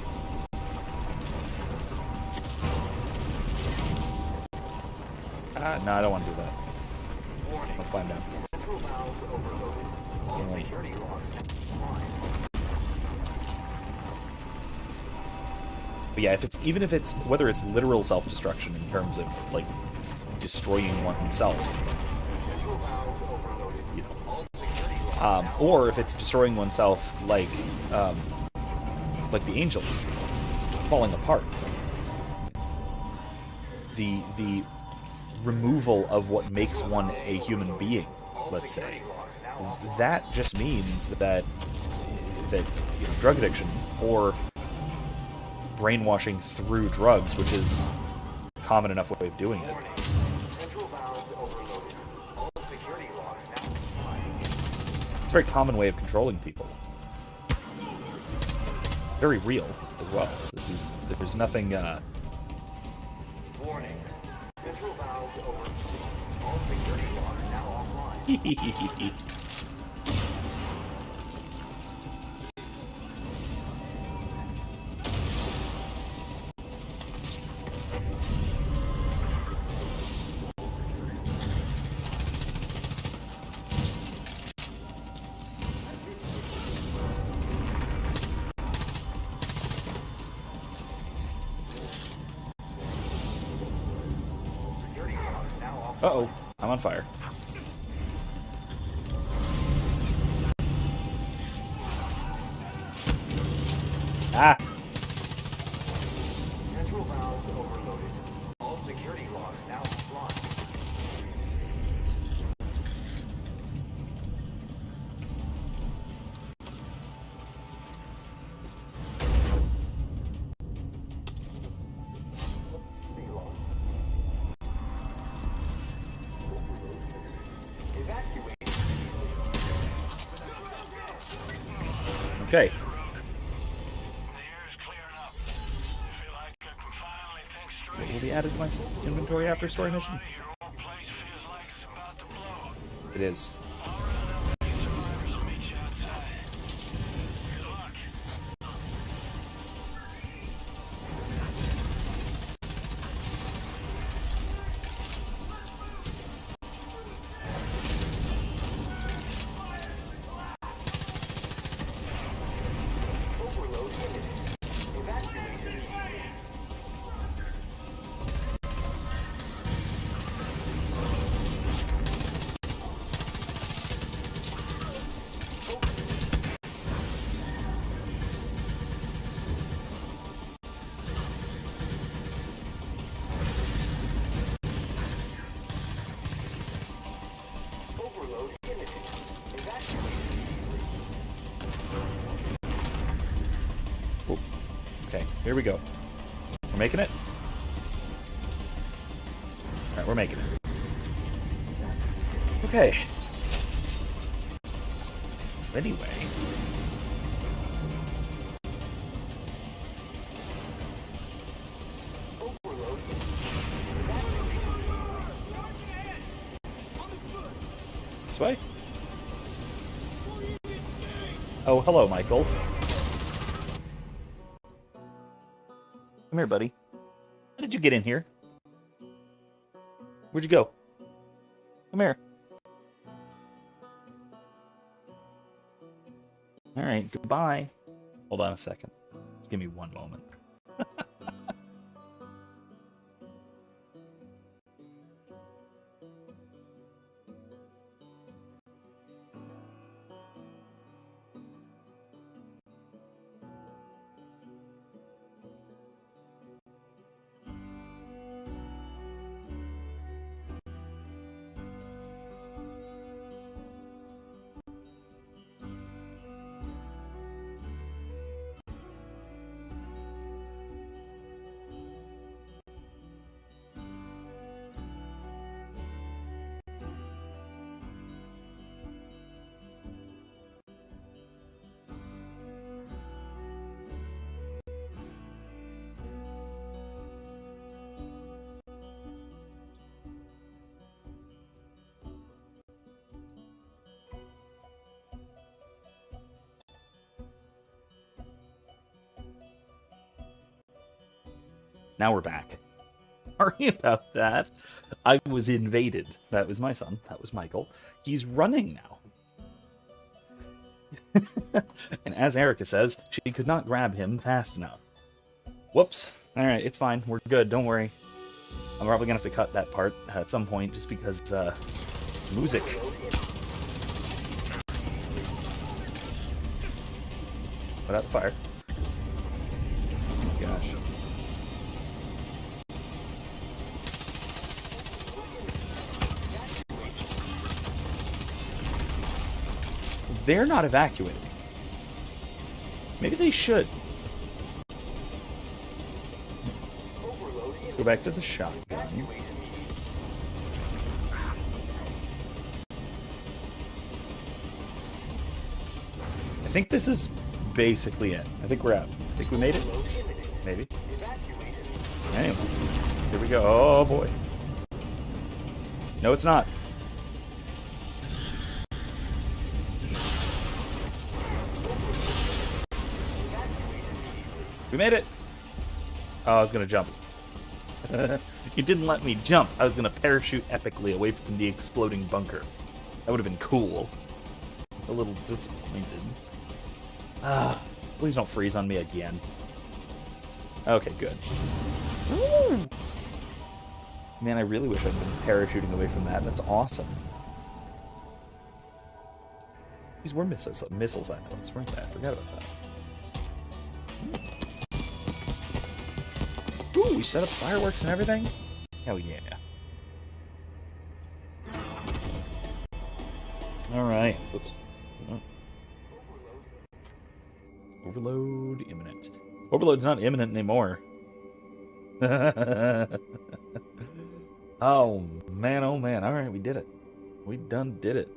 No, I don't want to do that. I'll find out. But yeah, even if it's whether it's literal self-destruction in terms of like destroying oneself, you know, or if it's destroying oneself like the angels falling apart, the removal of what makes one a human being, let's say, that just means that you know, drug addiction or brainwashing through drugs, which is a common enough way of doing it. It's a very common way of controlling people. Very real as well. There's nothing, Warning. Central valves over. All security locks now offline. Uh-oh, I'm on fire. Ah! Central valves overloaded. All security locks now offline. Evacuate. Okay. What will be added to my inventory after story mission? It is. Overload imminent. Evacuate immediately. Overload imminent. Evacuate immediately. Oh. Okay, here we go. We're making it? Alright, we're making it. Okay. Anyway. Overload. This way? Oh, hello, Michael. Come here, buddy. How did you get in here? Where'd you go? Come here. Alright, goodbye. Hold on a second. Just give me one moment. Now we're back. Sorry about that. I was invaded. That was my son. That was Michael. He's running now. And as Erica says, she could not grab him fast enough. Whoops. Alright, it's fine. We're good. Don't worry. I'm probably going to have to cut that part at some point just because, music. Put out the fire. Oh, gosh. They're not evacuating. Maybe they should. Let's go back to the shotgun. I think this is basically it. I think we're out. I think we made it? Maybe. Anyway. Here we go. Oh boy. No, it's not. We made it! Oh, I was gonna jump. You didn't let me jump. I was gonna parachute epically away from the exploding bunker. That would have been cool. A little disappointed. Ah, please don't freeze on me again. Okay, good. Woo! Man, I really wish I'd been parachuting away from that. That's awesome. These were missiles islands, weren't they? I forgot about that. Ooh, we set up fireworks and everything? Hell yeah. Alright. Oops. Overload imminent. Overload's not imminent anymore. Oh man, oh man. Alright, we did it. We done did it.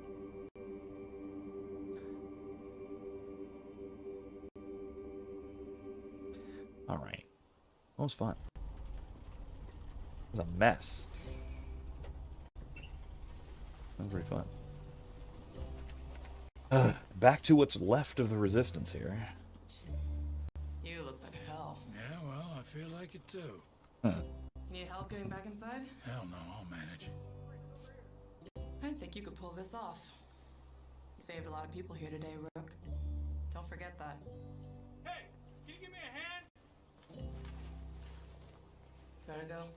Alright. That was fun. It was a mess. That was pretty fun. Back to what's left of the resistance here. You look like hell. Yeah, well, I feel like it too. Huh. Need help getting back inside? Hell no, I'll manage. I didn't think you could pull this off. You saved a lot of people here today, Rook. Don't forget that. Hey, can you give me a hand? Gotta go.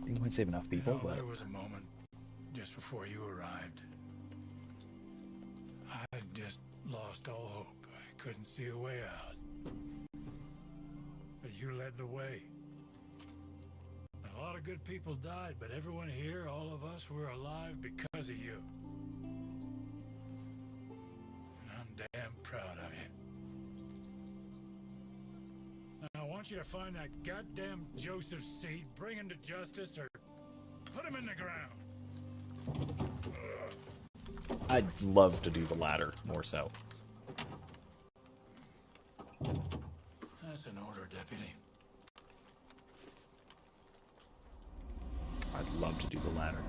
You might save enough people, You know, but... there was a moment just before you arrived. I just lost all hope. I couldn't see a way out. But you led the way. A lot of good people died, but everyone here, all of us, were alive because of you. And I'm damn proud of you. Now, I want you to find that goddamn Joseph Seed, bring him to justice, or put him in the ground. I'd love to do the latter, more so. That's an order, Deputy. I'd love to do the latter.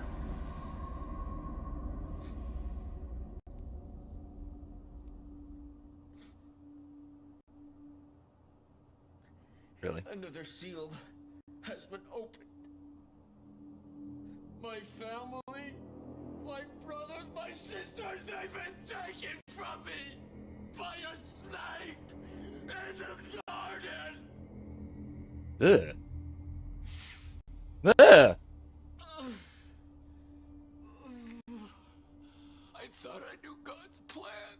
Really? Another seal has been opened. My family, my brothers, my sisters, they've been taken from me by a snake in the garden. Ugh. Ugh. I thought I knew God's plan.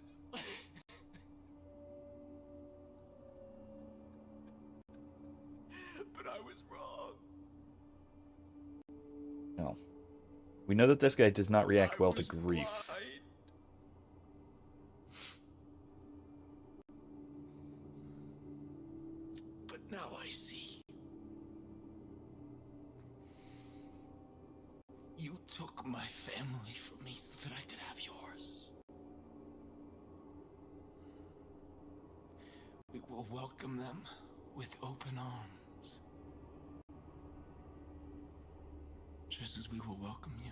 But I was wrong. No. We know that this guy does not react well to grief. Blind. But now I see. You took my family from me so that I could have yours. We will welcome them with open arms. Just as we will welcome you.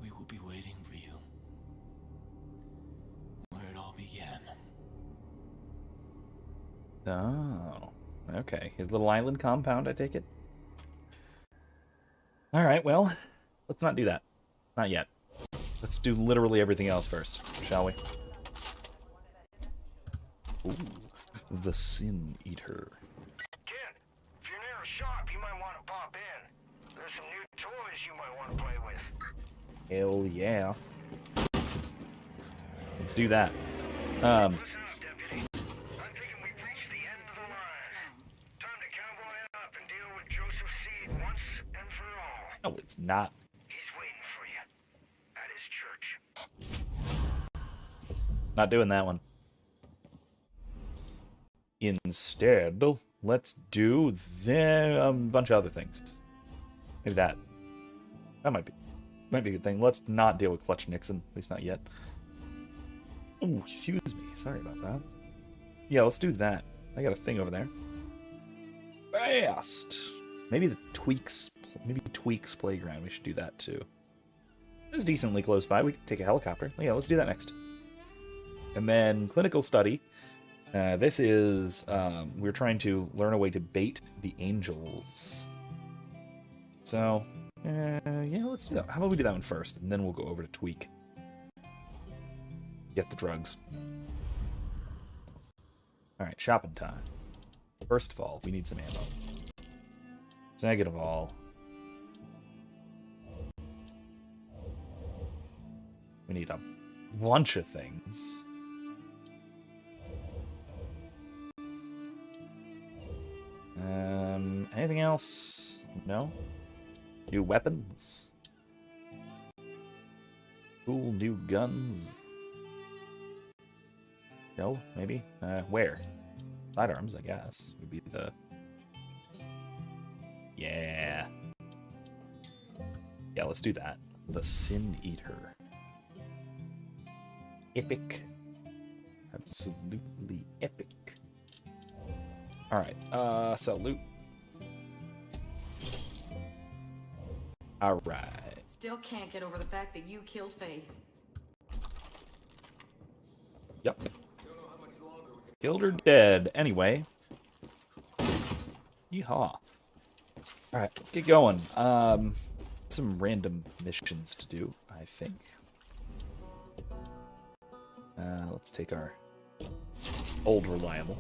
We will be waiting for you. Where it all began. Oh. Okay. His little island compound, I take it? Alright, well, let's not do that. Not yet. Let's do literally everything else first, shall we? Ooh. The Sin Eater. Kid, if you're near a shop, you might want to pop in. There's some new toys you might want to play with. Hell yeah. Let's do that. Listen up, Deputy. I'm thinking we've reached the end of the line. Time to cowboy up and deal with Joseph Seed once and for all. No, it's not. He's waiting for you. At his church. Not doing that one. Instead, let's do a bunch of other things. Maybe that. That might be a good thing. Let's not deal with Clutch Nixon, at least not yet. Oh, excuse me. Sorry about that. Yeah, let's do that. I got a thing over there. Fast. Maybe the Tweaks. Maybe Tweaks Playground. We should do that too. It's decently close by. We could take a helicopter. Yeah, let's do that next. And then clinical study. This is, we're trying to learn a way to bait the angels. So, yeah, let's do that. How about we do that one first, and then we'll go over to Tweak. Get the drugs. Alright, shopping time. First of all, we need some ammo. Second of all, we need a bunch of things. Anything else? No? New weapons? Cool new guns? No? Maybe? Where? Sidearms, I guess, would be the... Yeah. Yeah, let's do that. The Sin Eater. Epic. Absolutely epic. Alright, sell loot. Alright. Still can't get over the fact that you killed Faith. Yep. Killed or dead. Anyway. Yeehaw. Alright, let's get going. Some random missions to do, I think. Let's take our old reliable.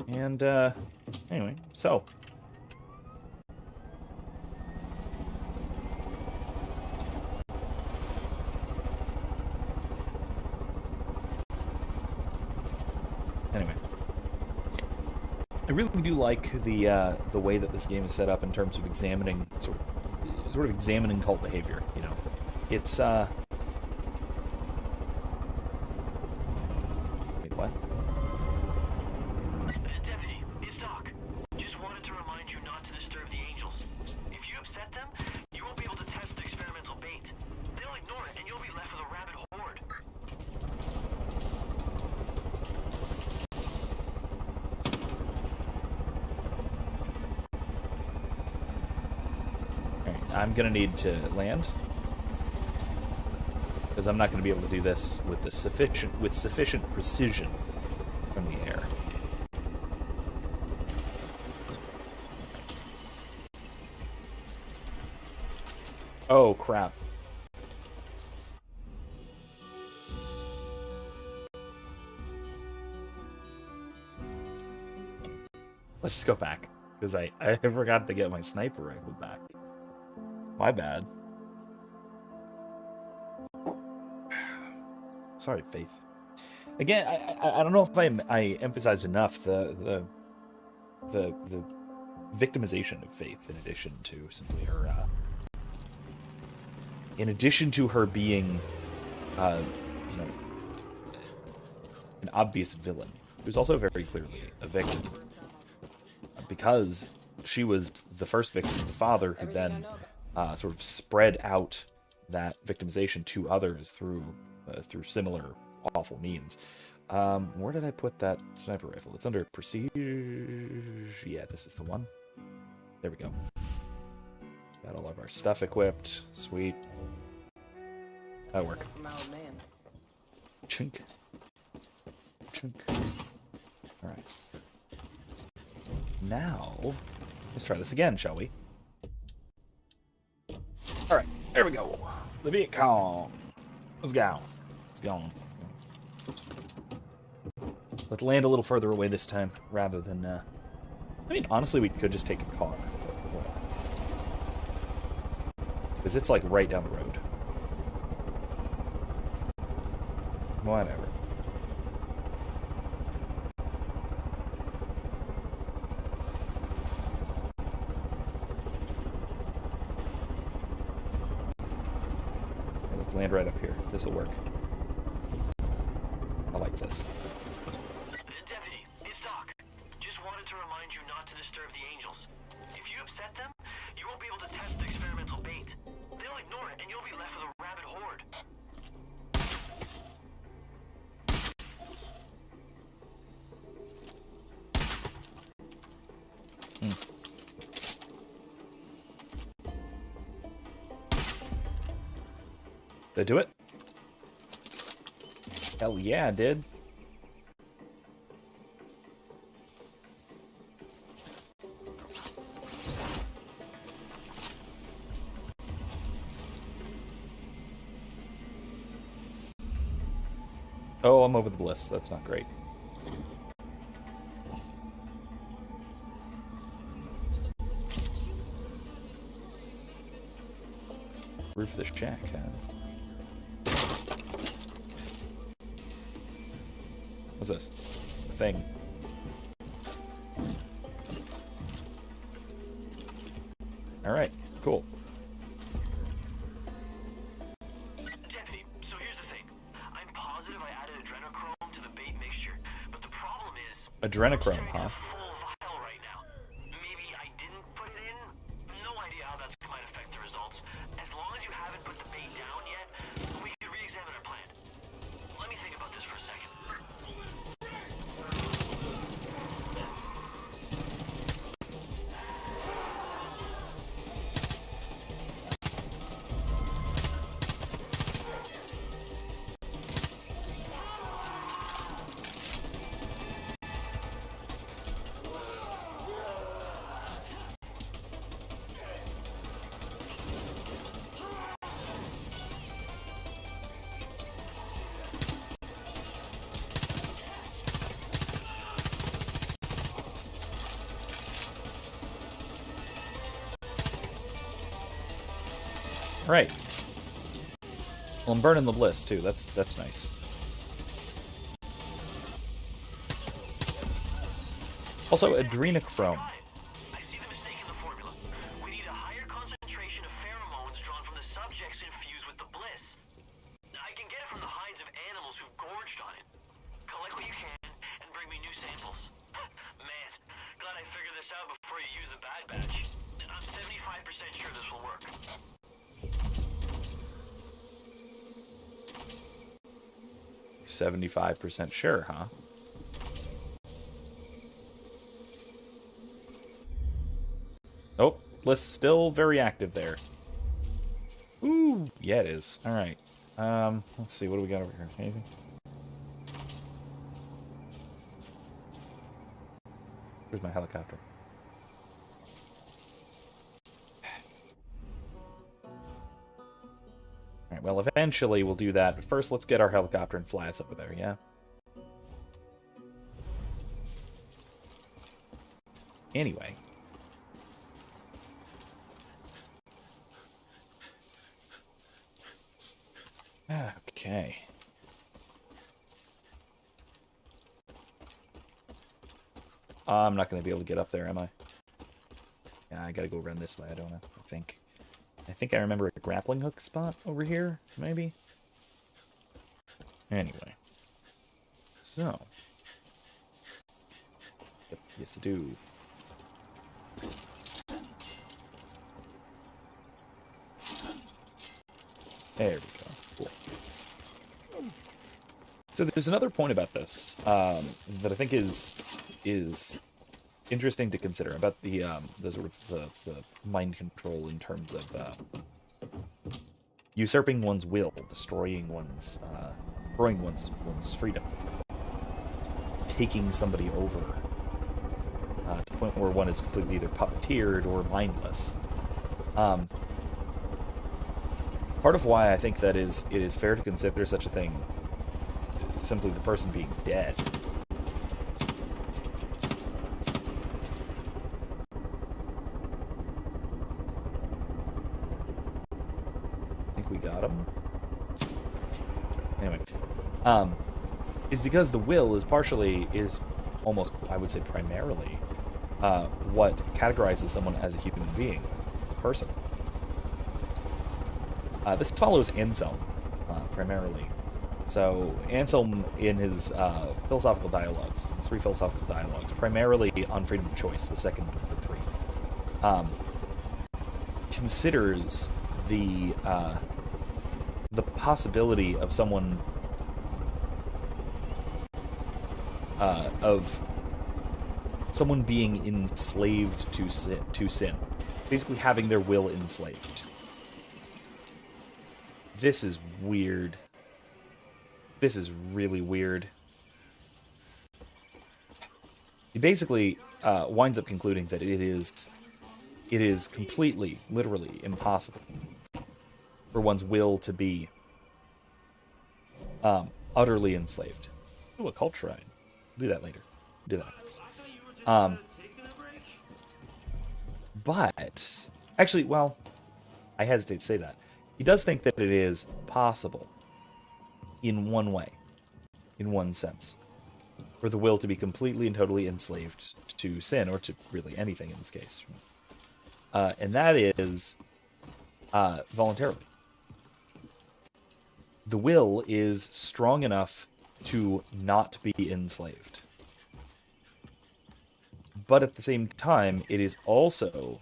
And, anyway, so. Anyway. I really do like the way that this game is set up in terms of examining, sort of examining cult behavior, you know. It's, wait, what? Deputy, it's Doc. Just wanted to remind you not to disturb the angels. If you upset them, you won't be able to test the experimental bait. They'll ignore it, and you'll be left with a rabid horde. Alright, I'm gonna need to land. Because I'm not going to be able to do this with sufficient precision from the air. Oh crap! Let's just go back because I forgot to get my sniper rifle back. My bad. Sorry, Faith. Again, I don't know if I emphasized enough the victimization of Faith in addition to simply her being you know, an obvious villain. She was also very clearly a victim because she was the first victim of the father who then sort of spread out that victimization to others through similar awful means. Where did I put that sniper rifle? It's under Prestige. Yeah, this is the one. There we go. Got all of our stuff equipped. Sweet. That'll work. Chink. Chink. Alright. Now, let's try this again, shall we? Alright, there we go. The Viet Cong. Let's go. Let's go. Let's land a little further away this time, rather than, I mean, honestly, we could just take a car. Because it's, like, right down the road. Whatever. Let's land right up here. This'll work. I like this. Deputy, it's Doc. Just wanted to remind you not to disturb the angels. If you upset them, you won't be able to test the experimental bait. They'll ignore it, and you'll be left with a rabid horde. Did I do it? Hell yeah, I did. Oh, I'm over the bliss. That's not great. Roof of the shack, huh? What's this? Thing. Alright, cool. Deputy, so here's the thing. I'm positive I added adrenochrome to the bait mixture, but the problem is... Adrenochrome, huh? full vial right now. Maybe I didn't put it in? No idea how that might affect the results. As long as you haven't put the bait down yet, we can re-examine our plan. Let me think about this for a second. Right. Well, I'm burning the bliss too. That's nice. Also, adrenochrome. I see the mistake in the formula. We need a higher concentration of pheromones drawn from the subjects infused with the bliss. I can get it from the hides of animals who've gorged on it. Collect what you can and bring me new samples. Man, glad I figured this out before you use the bad batch. I'm 75% sure this will work. 75% sure, huh? Oh, bliss still very active there. Ooh, yeah it is. All right. Let's see, what do we got over here? Anything? Where's my helicopter? Alright, well, eventually we'll do that. But first, let's get our helicopter and fly us over there, yeah? Anyway. Okay. I'm not going to be able to get up there, am I? Yeah, I gotta go around this way, I don't know. I think I remember a grappling hook spot over here, maybe? Anyway. So. Yep, yes, I do. There we go. Cool. So there's another point about this that I think is interesting to consider about the sort of the mind control in terms of usurping one's will, destroying one's freedom, taking somebody over to the point where one is completely either puppeteered or mindless. Part of why I think that it is fair to consider such a thing simply the person being dead. We got him. Anyway, is because the will is almost, I would say, primarily what categorizes someone as a human being, as a person. This follows Anselm primarily. So Anselm, in his philosophical dialogues, his 3 philosophical dialogues, primarily on freedom of choice, the second of the 3, considers the possibility of someone being enslaved to sin, basically having their will enslaved. This is weird. This is really weird. He basically winds up concluding that it is completely, literally impossible for one's will to be utterly enslaved. Ooh, a cult shrine. Do that later. Do that next. But actually, well, I hesitate to say that. He does think that it is possible in one way, in one sense, for the will to be completely and totally enslaved to sin, or to really anything in this case. And that is voluntarily. The will is strong enough to not be enslaved. But at the same time, it is also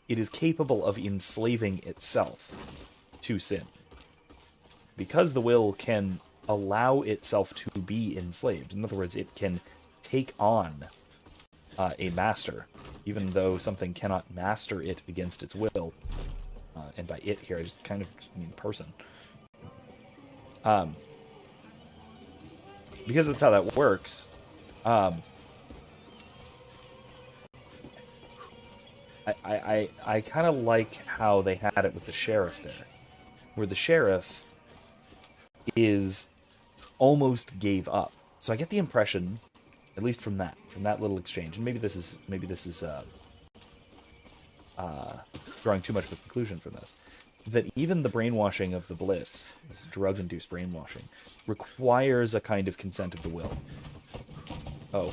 it is capable of enslaving itself to sin. Because the will can allow itself to be enslaved. In other words, it can take on a master, even though something cannot master it against its will. And by it here, I just kind of mean person. Because that's how that works, I kind of like how they had it with the sheriff there, where the sheriff is almost gave up. So I get the impression, at least from that little exchange, and maybe this is drawing too much of a conclusion from this, that even the brainwashing of the bliss, this drug-induced brainwashing, requires a kind of consent of the will. Oh,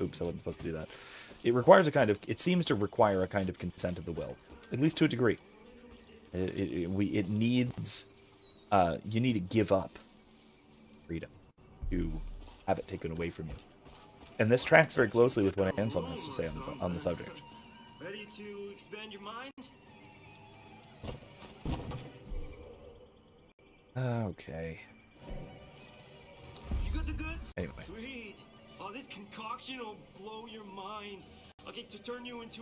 oops, I wasn't supposed to do that. It requires it seems to require a kind of consent of the will, at least to a degree. It needs, you need to give up freedom to have it taken away from you. And this tracks very closely with what Anselm has to say on the subject. Ready to expand your mind? Okay. You got the goods? Anyway. Sweet. Oh, this concoction will blow your mind. Okay, to turn you into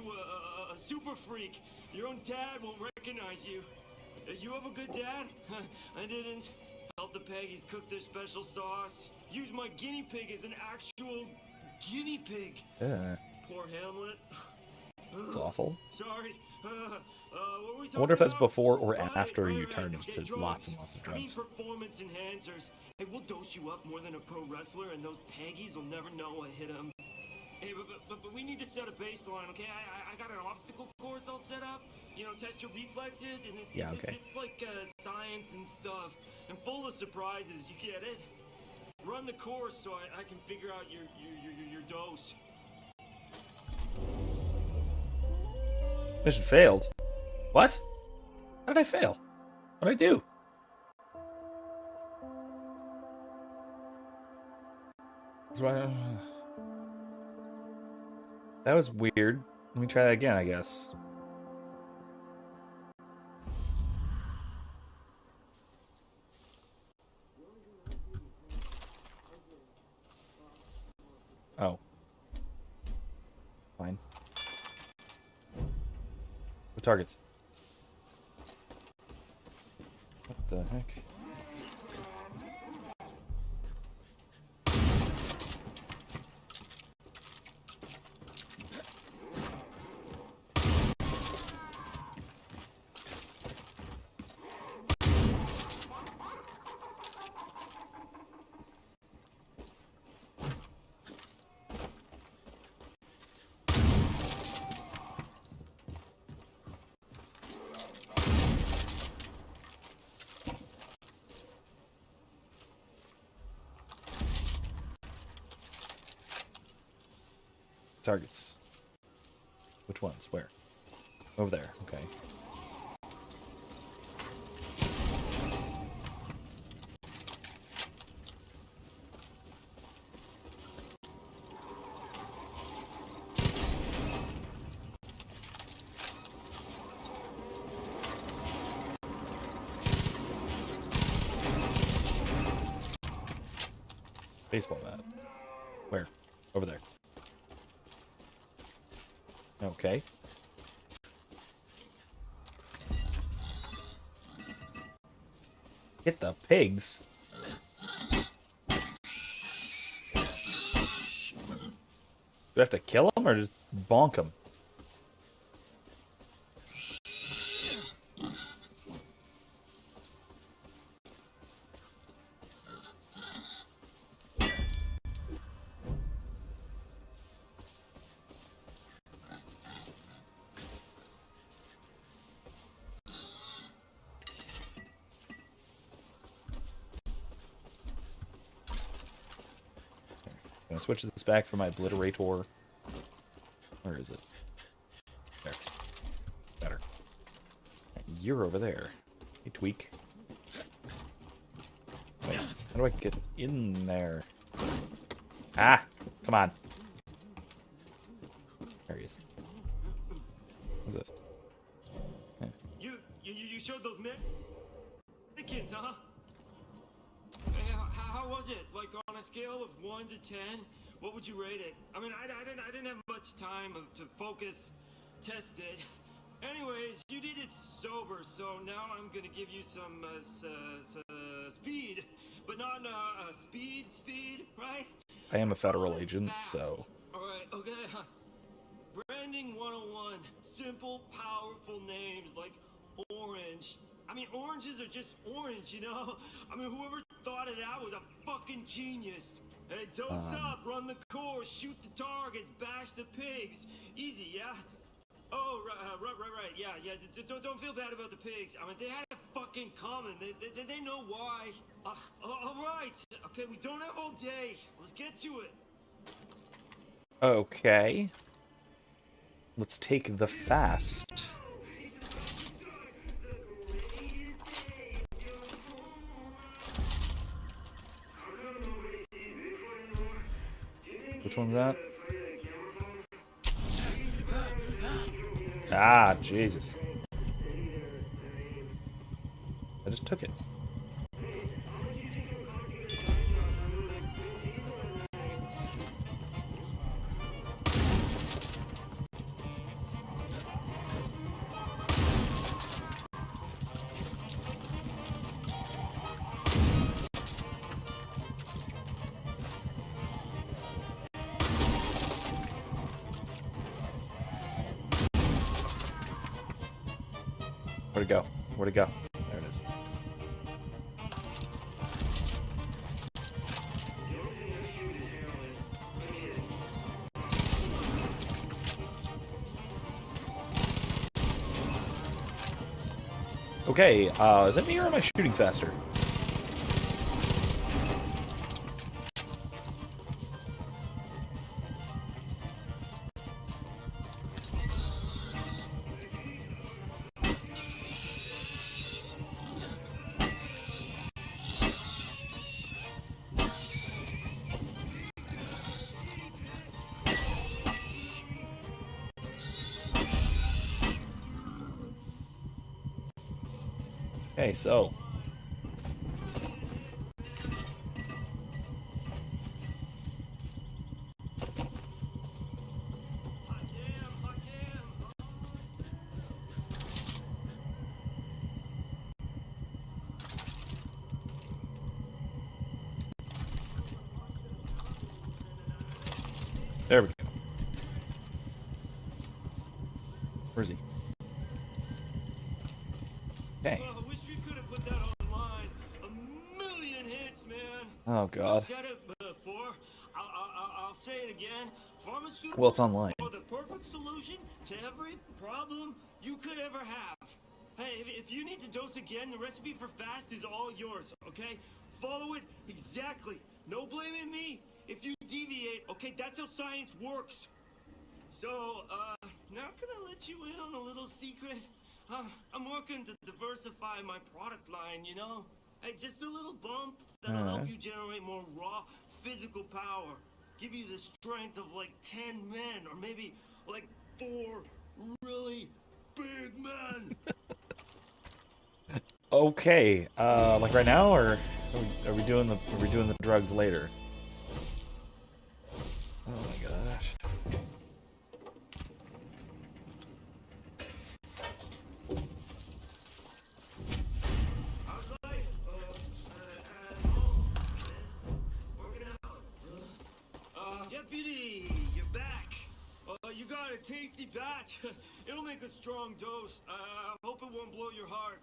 a super freak. Your own dad won't recognize you. You have a good dad? I didn't. Help the Peggies cook their special sauce. Use my guinea pig as an actual guinea pig. Yeah. Poor Hamlet. It's awful. Sorry. What were we I wonder if that's talking before or about? after Right, you right, turn okay, into drugs. lots and lots of I mean drugs. performance enhancers. Hey, we'll dose you up more than a pro wrestler, and those Peggies will never know what hit them. Hey, but we need to set a baseline, okay? I got an obstacle course all set up. You know, test your reflexes, and it's like science and stuff, and full of surprises. You get it? Run the course so I can figure out your dose. Mission failed. What? How did I fail? What did I do? That was weird. Let me try that again, I guess. Oh. Fine. The targets. What the heck? Targets. Which ones? Where? Over there. Okay. Baseball bat. Where? Over there. Okay. Hit the pigs. Do I have to kill them or just bonk them? I switch this back for my obliterator? Where is it? There. Better. You're over there. Hey, tweak. Wait, how do I get in there? Ah! Come on. There he is. What's this? Yeah. You showed those mannequins, huh? Hey, how was it? Like on a scale of 1 to 10, what would you rate it? I mean, I didn't have much time to focus, test it. Anyways, you did it sober, so now I'm gonna give you some speed, but not speed, right? I am a federal agent, so... Alright, okay. Branding 101. Simple, powerful names like Orange. I mean, oranges are just orange, you know? I mean, whoever thought of that was a fucking genius. Hey, dose up, run the course, shoot the targets, bash the pigs. Easy, yeah? Oh, right, yeah. Don't feel bad about the pigs. I mean, they had it fucking common. They know why. All right. Okay, we don't have all day. Let's get to it. Okay. Let's take the fast. Which one's that? Ah, Jesus. I just took it. Where'd it go? Where'd it go? There it is. Okay, is that me or am I shooting faster? Okay, so there we go. Where's he? Okay. I wish we could have put that online. A million hits, man. Oh God. I've said it before. I'll say it again. Pharmaceuticals Well, it's online. are the perfect solution to every problem you could ever have. Hey, if you need to dose again, the recipe for fast is all yours, okay? Follow it exactly. No blaming me if you deviate, okay? That's how science works. So, now can I let you in on a little secret? I'm working to diversify my product line, you know? Hey, just a little bump that'll help you generate more raw physical power. Give you the strength of like 10 men, or maybe like 4 really big men. Okay, like right now, or are we doing the drugs later? Oh my gosh. Deputy, you're back. You got a tasty batch. It'll make a strong dose. I hope it won't blow your heart.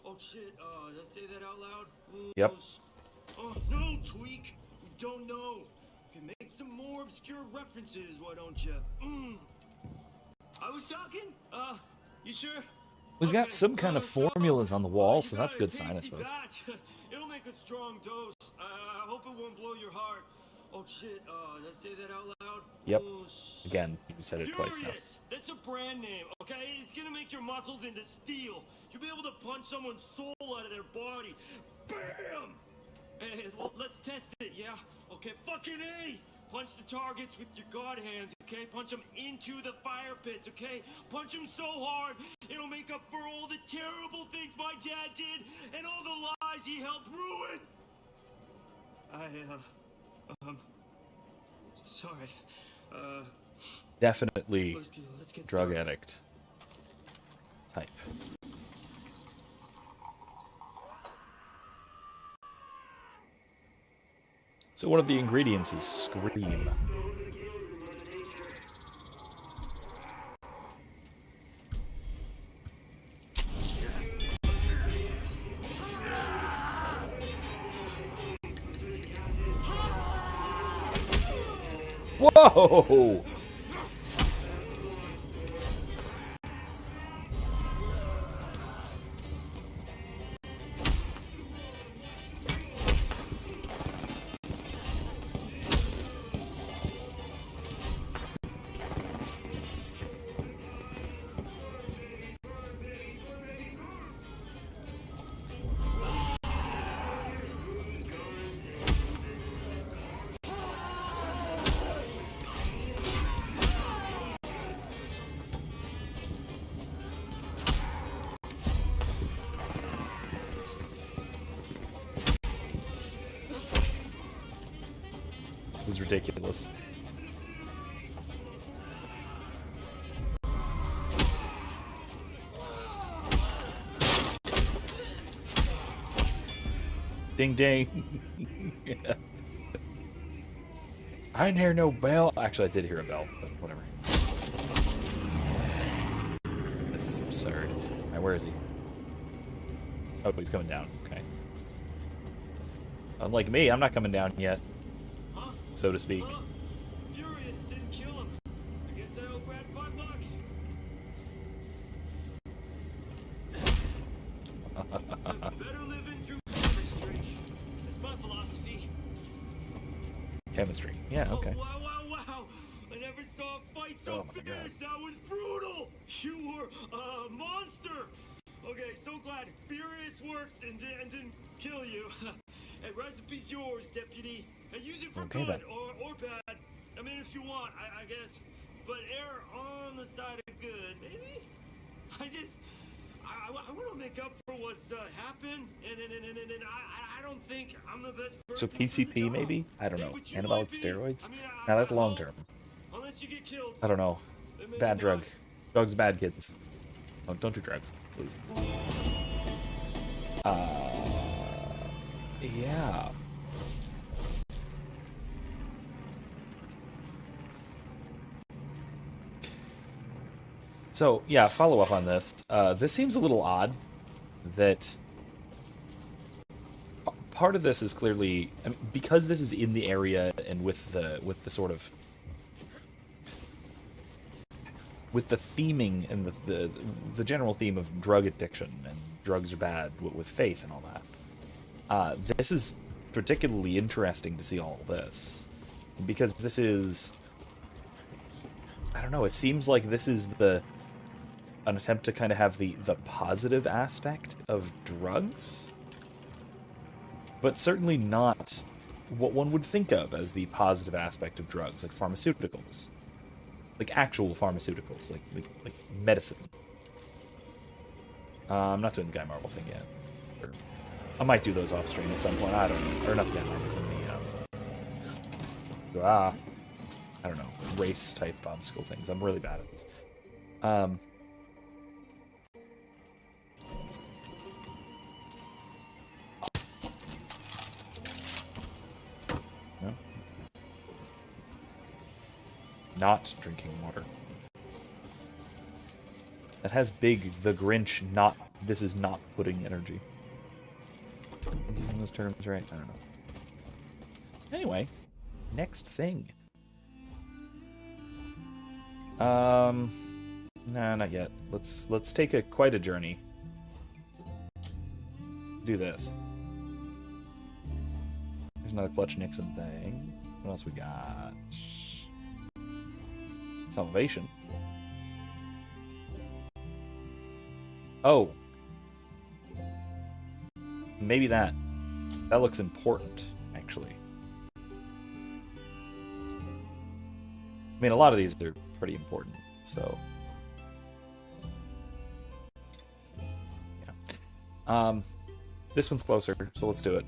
Oh shit, did I say that out loud? Yep. Oh, no, Tweak. You don't know. You can make some more obscure references, why don't you? I was talking? You sure? He's got some kind of formulas on the wall, so that's a good sign, I suppose. It'll make a strong dose. I hope it won't blow your heart. Oh shit, did I say that out loud? Yep. Oh, shit. Again, you said it twice now. Furious! That's a brand name, okay? It's gonna make your muscles into steel. You'll be able to punch someone's soul out of their body. BAM! Hey, well, let's test it, yeah? Okay, fucking A! Punch the targets with your god hands, okay? Punch them into the fire pits, okay? Punch them so hard, it'll make up for all the terrible things my dad did and all the lies he helped ruin! Sorry. Definitely Let's get drug started. addict type. So one of the ingredients is scream. Whoa! This is ridiculous. Ding ding. Yeah. I didn't hear no bell. Actually, I did hear a bell, but whatever. This is absurd. Alright, where is he? Oh, he's coming down. Okay. Unlike me, I'm not coming down yet, so to speak. Furious didn't kill him. I guess I owe Brad $5. Better living through chemistry. That's my philosophy. Chemistry. Yeah, okay. Oh, wow. I never saw a fight so fierce. That was brutal. You were a monster. Okay, so glad Furious worked and didn't kill you. Hey, recipe's yours, deputy. Hey, use it for Okay, good then. or bad. I mean, if you want, I guess. But err on the side of good, maybe? I want to make up for what's happened, and I don't think I'm the best So person for the PCP job. maybe? I don't Hey, know. but you Anabolic might be. steroids? I mean, Now that's I long hope. term. Unless you get killed. I don't know. then maybe Bad drug. not. Drugs bad, kids. Oh, don't do drugs, please. Yeah. So, yeah, follow up on this. This seems a little odd that part of this is clearly, I mean, because this is in the area and with the sort of with the theming and the general theme of drug addiction and drugs are bad with faith and all that. This is particularly interesting to see all of this because this is, I don't know, it seems like this is an attempt to kind of have the positive aspect of drugs, but certainly not what one would think of as the positive aspect of drugs, like pharmaceuticals, like actual pharmaceuticals, like medicine. I'm not doing the Guy Marvel thing yet. Or I might do those off stream at some point. I don't know, or not the Guy Marvel thing. I don't know, race type obstacle things. I'm really bad at this. No? Not drinking water. That has big the Grinch not, this is not putting energy. I'm using those terms right? I don't know. Anyway, next thing. Nah, not yet. Let's take quite a journey. Let's do this. There's another Clutch Nixon thing. What else we got? Salvation. Oh. Maybe that. That looks important, actually. I mean, a lot of these are pretty important, so... yeah. This one's closer, so let's do it.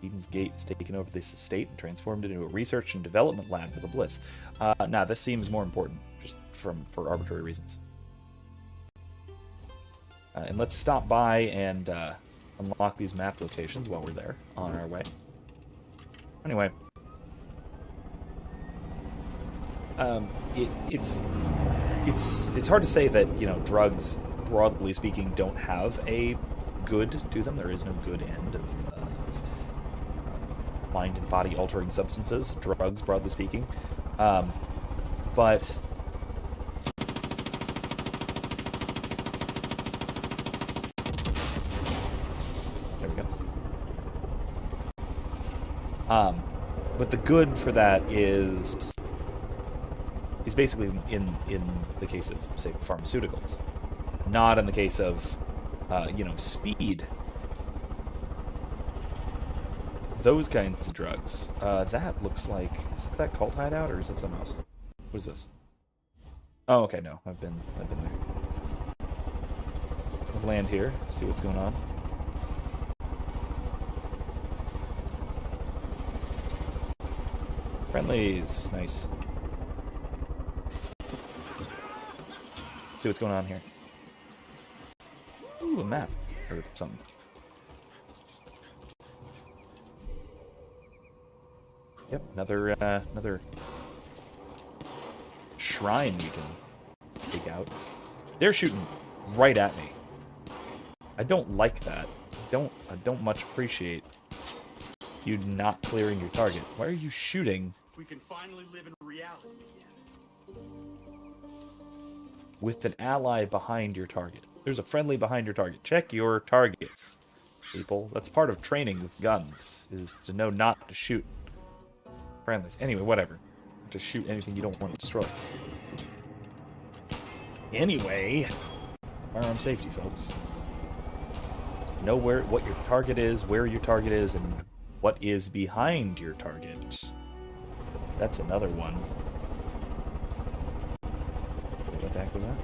Eden's Gate has taken over this estate and transformed it into a research and development lab for the Bliss. Nah, this seems more important, just for arbitrary reasons. And let's stop by and unlock these map locations while we're there, on our way. Anyway. It's hard to say that, you know, drugs, broadly speaking, don't have a good to them. There is no good end of mind and body altering substances, drugs, broadly speaking. But there we go. But the good for that is basically in the case of, say, pharmaceuticals, not in the case of you know, speed. Those kinds of drugs. That looks like... is that cult hideout, or is that something else? What is this? Oh, okay, no. I've been there. Let's land here, see what's going on. Friendlies. Nice. Let's see what's going on here. Ooh, a map. Or something. Yep, another shrine we can take out. They're shooting right at me. I don't like that. I don't much appreciate you not clearing your target. Why are you shooting? We can finally live in reality again. With an ally behind your target. There's a friendly behind your target. Check your targets, people. That's part of training with guns, is to know not to shoot friendlies. Anyway, whatever. To shoot anything you don't want to destroy. Anyway, firearm safety, folks. Know what your target is, where your target is, and what is behind your target. That's another one. What the heck was that?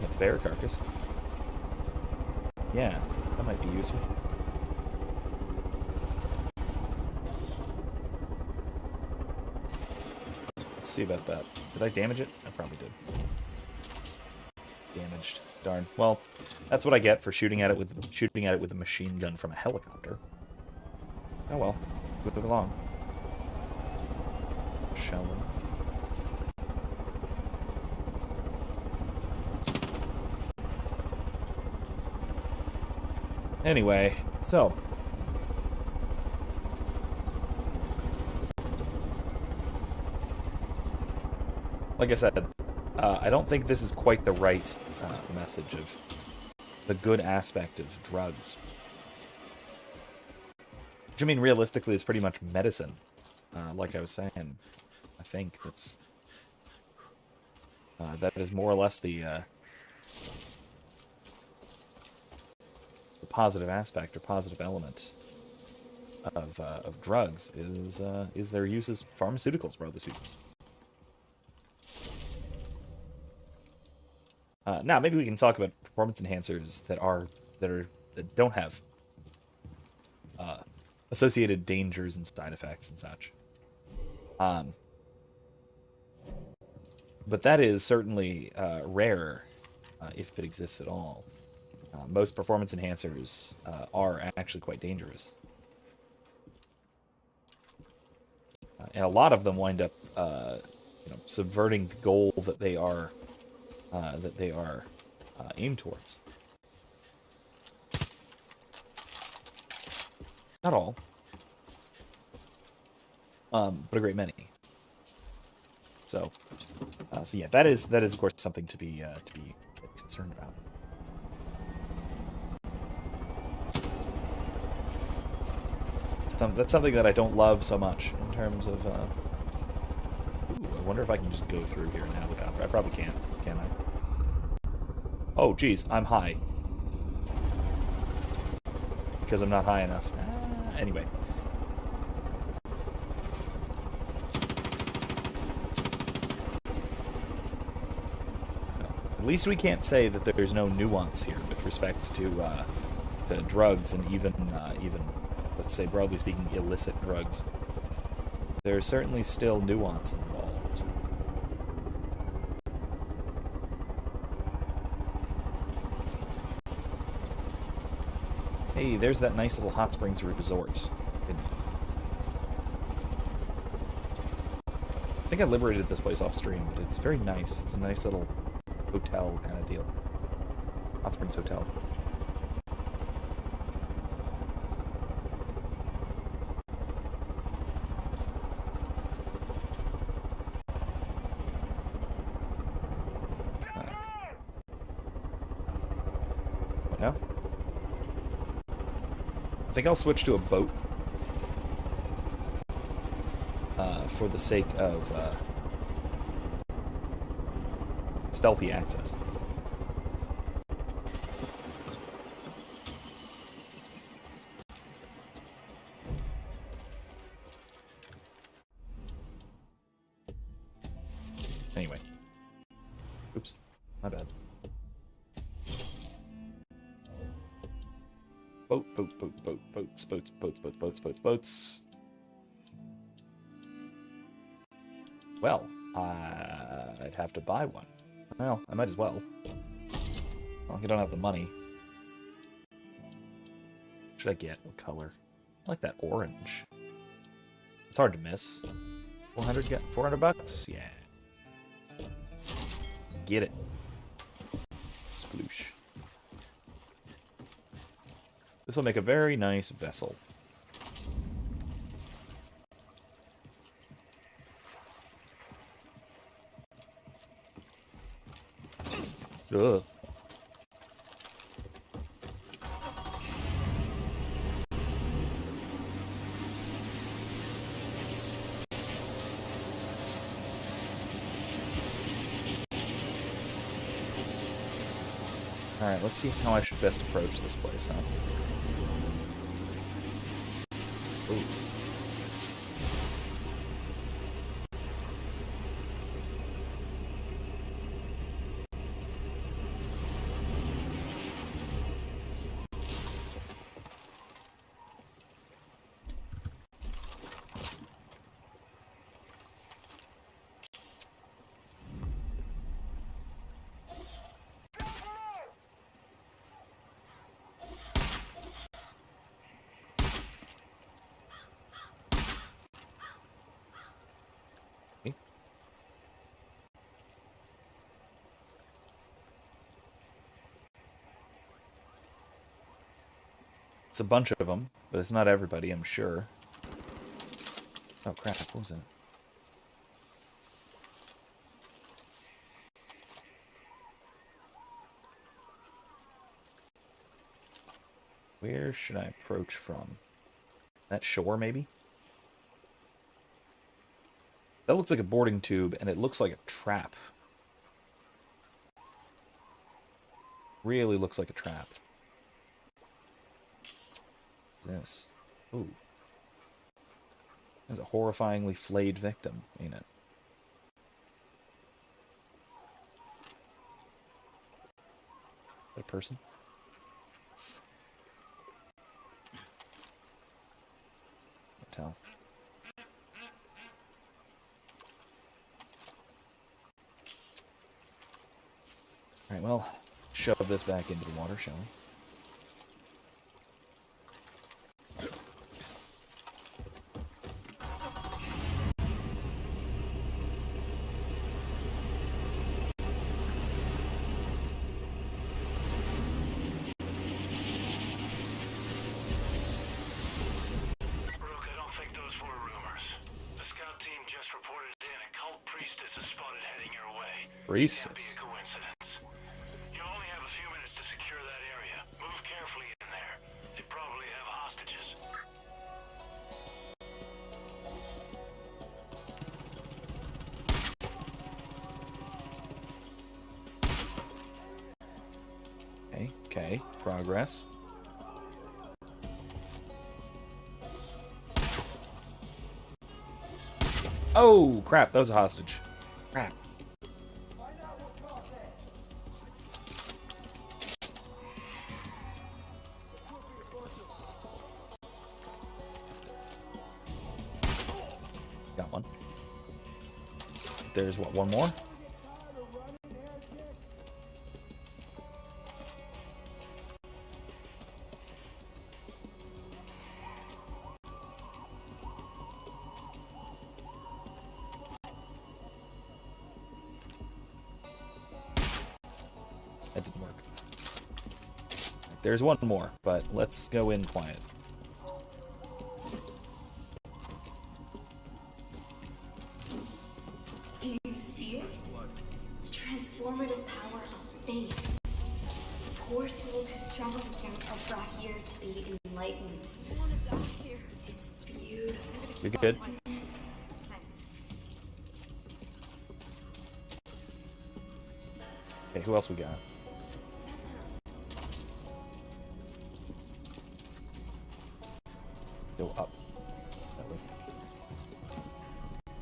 A bear carcass. Yeah, that might be useful. Let's see about that. Did I damage it? I probably did. Damaged. Darn. Well, that's what I get for shooting at it with a machine gun from a helicopter. Oh well. Let's move along. Shall we? Anyway, so like I said, I don't think this is quite the right message of the good aspect of drugs. Which, I mean, realistically is pretty much medicine. Like I was saying, I think that is more or less the positive aspect or positive element of drugs is their use as pharmaceuticals, broadly speaking. Now maybe we can talk about performance enhancers that don't have associated dangers and side effects and such. But that is certainly rare, if it exists at all. Most performance enhancers are actually quite dangerous. And a lot of them wind up subverting the goal that they are aimed towards. Not all, but a great many. So yeah, that is of course something to be concerned about. That's something that I don't love so much in terms of. Ooh, I wonder if I can just go through here in a helicopter. I probably can't. Can I? Oh, geez, I'm high. Because I'm not high enough. Anyway. At least we can't say that there's no nuance here with respect to drugs and even, let's say, broadly speaking, illicit drugs. There's certainly still nuance involved. Hey, there's that nice little hot springs resort. I think I liberated this place off stream, but it's very nice. It's a nice little hotel kind of deal. Hot Springs Hotel. What now? I think I'll switch to a boat. For the sake of stealthy access. Anyway. Oops. My bad. Boats. Well, I'd have to buy one. Well, I might as well. Well, I don't have the money. What should I get? What color? I like that orange. It's hard to miss. 400 bucks? Yeah. Get it. Sploosh. This will make a very nice vessel. Ugh. Alright, let's see how I should best approach this place, huh? Ooh. It's a bunch of them, but it's not everybody, I'm sure. Oh crap, what was it? Where should I approach from? That shore, maybe? That looks like a boarding tube, and it looks like a trap. Really looks like a trap. This. Ooh. There's a horrifyingly flayed victim, ain't it? A person? Can't tell. Alright, well, shove this back into the water, shall we? Priestess. Coincidence. You'll only Okay, progress. Oh, crap, that was a hostage. Crap. Got one. There's what, one more? That didn't work. There's one more, but let's go in quiet. Do you see it? The transformative power of faith. Poor souls who struggle with doubt are brought here to be enlightened. I want to die here. It's beautiful. You're good. Thanks. Okay, who else we got? Go up. That way.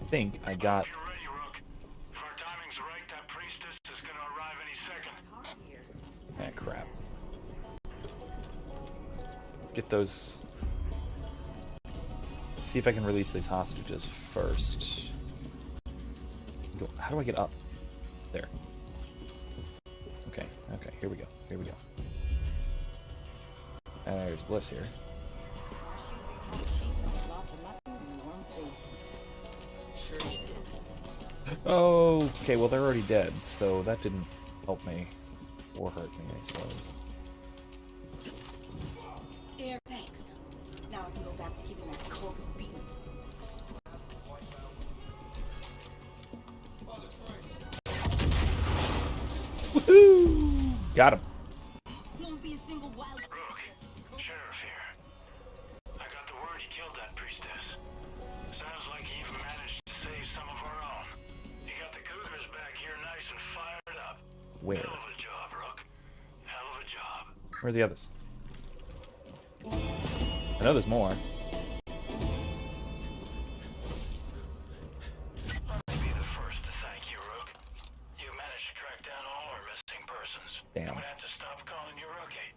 I think I got... You're ready, Rook. If our timing's right, that priestess is gonna arrive any second. Ah, crap. Let's get those... Let's see if I can release these hostages first. Go. How do I get up? There. Okay, okay, here we go, here we go. And there's Bliss here. Oh, okay, well they're already dead, so that didn't help me. Or hurt me, I suppose. Yeah, thanks. Now I can go back to giving that cult a beating. Woohoo! Got him. Won't be a single wild. Rook, Sheriff here. I got the word he killed that priestess. Sounds like he even managed to save some of our own. He got the Cougars back here nice and fired up. Where? Hell of a job, Rook. Hell of a job. Where are the others? I know there's more. Let me be the first to thank you, Rook. You managed to track down all our missing persons. Damn. I'm gonna have to stop calling you Rookie.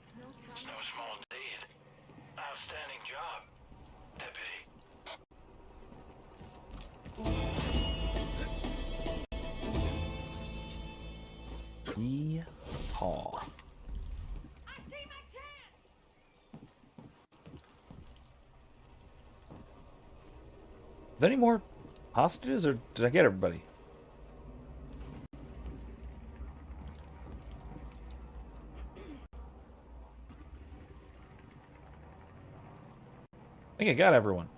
It's no small deed. Outstanding job, Deputy. Yeehaw. Is there any more hostages, or did I get everybody? I think I got everyone.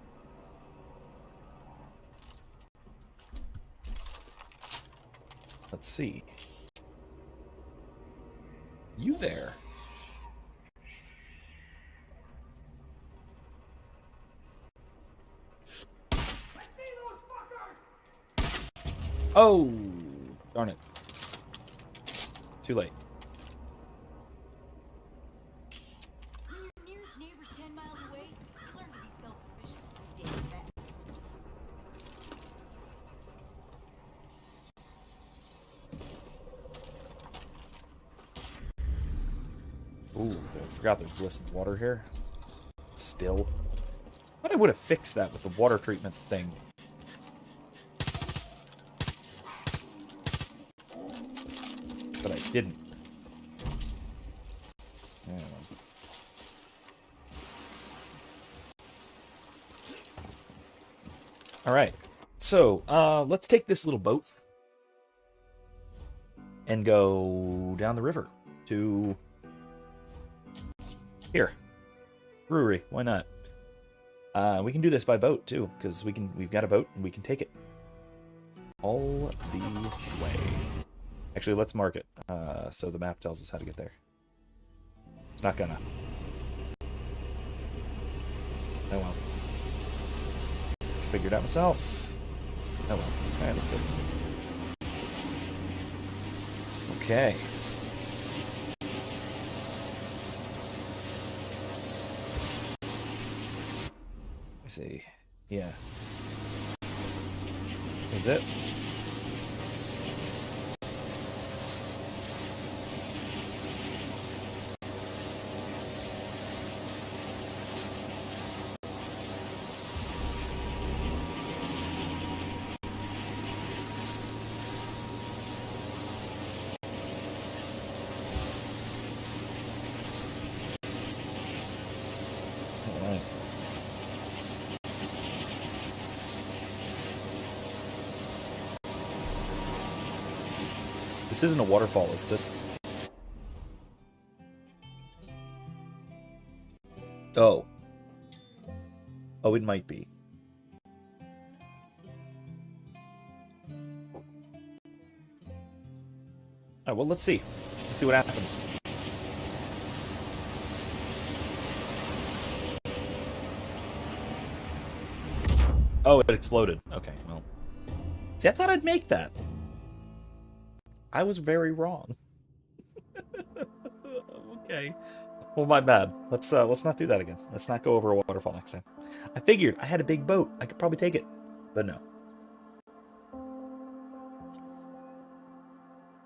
Let's see. You there? Oh, darn it. Too late. When your nearest neighbor's 10 miles away, you learn to be self-sufficient pretty damn fast. Ooh, I forgot there's bliss in water here. Still. Thought I would have fixed that with the water treatment thing. But I didn't. Yeah. Alright. So, let's take this little boat and go down the river to here. Brewery, why not? We can do this by boat too, because we've got a boat and we can take it all the way. Actually, let's mark it, so the map tells us how to get there. It's not gonna. Oh well. Figured out myself. Oh well. Alright, let's go. me see. Yeah. Is it? Alright. This isn't a waterfall, is it? Oh. Oh, it might be. Oh, well, let's see. Let's see what happens. Oh, it exploded. Okay, well. See, I thought I'd make that. I was very wrong. Okay. Well, my bad. Let's not do that again. Let's not go over a waterfall next time. I figured I had a big boat. I could probably take it. But no.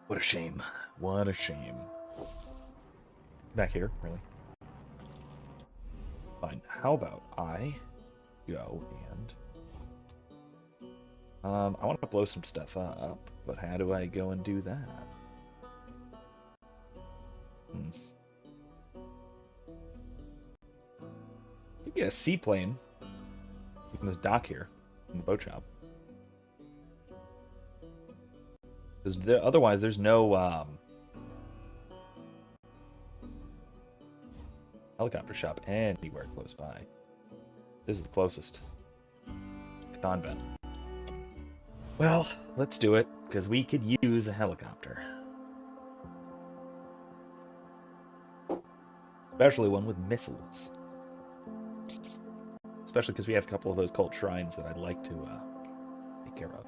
What a shame. What a shame. Back here, really. Fine. How about I go and... I want to blow some stuff up, but how do I go and do that? You can get a seaplane in this dock here, in the boat shop. Because otherwise, there's no helicopter shop anywhere close by. This is the closest. Convent. Well, let's do it, because we could use a helicopter. Especially one with missiles. Especially because we have a couple of those cult shrines that I'd like to take care of.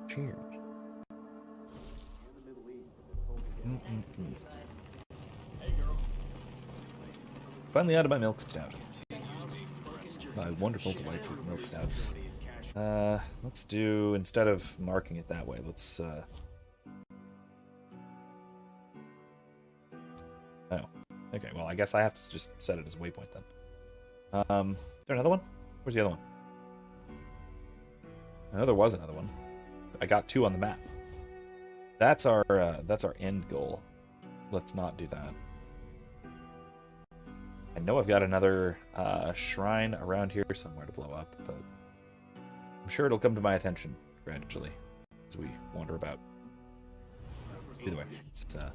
Cheers. Finally out of my milk stout. My wonderful, delightful milk stout. Let's do, instead of marking it that way, let's, oh. Okay, well, I guess I have to just set it as a waypoint then. Is there another one? Where's the other one? I know there was another one. I got 2 on the map. That's our end goal. Let's not do that. I know I've got another shrine around here somewhere to blow up, but I'm sure it'll come to my attention gradually as we wander about. Either way, let's get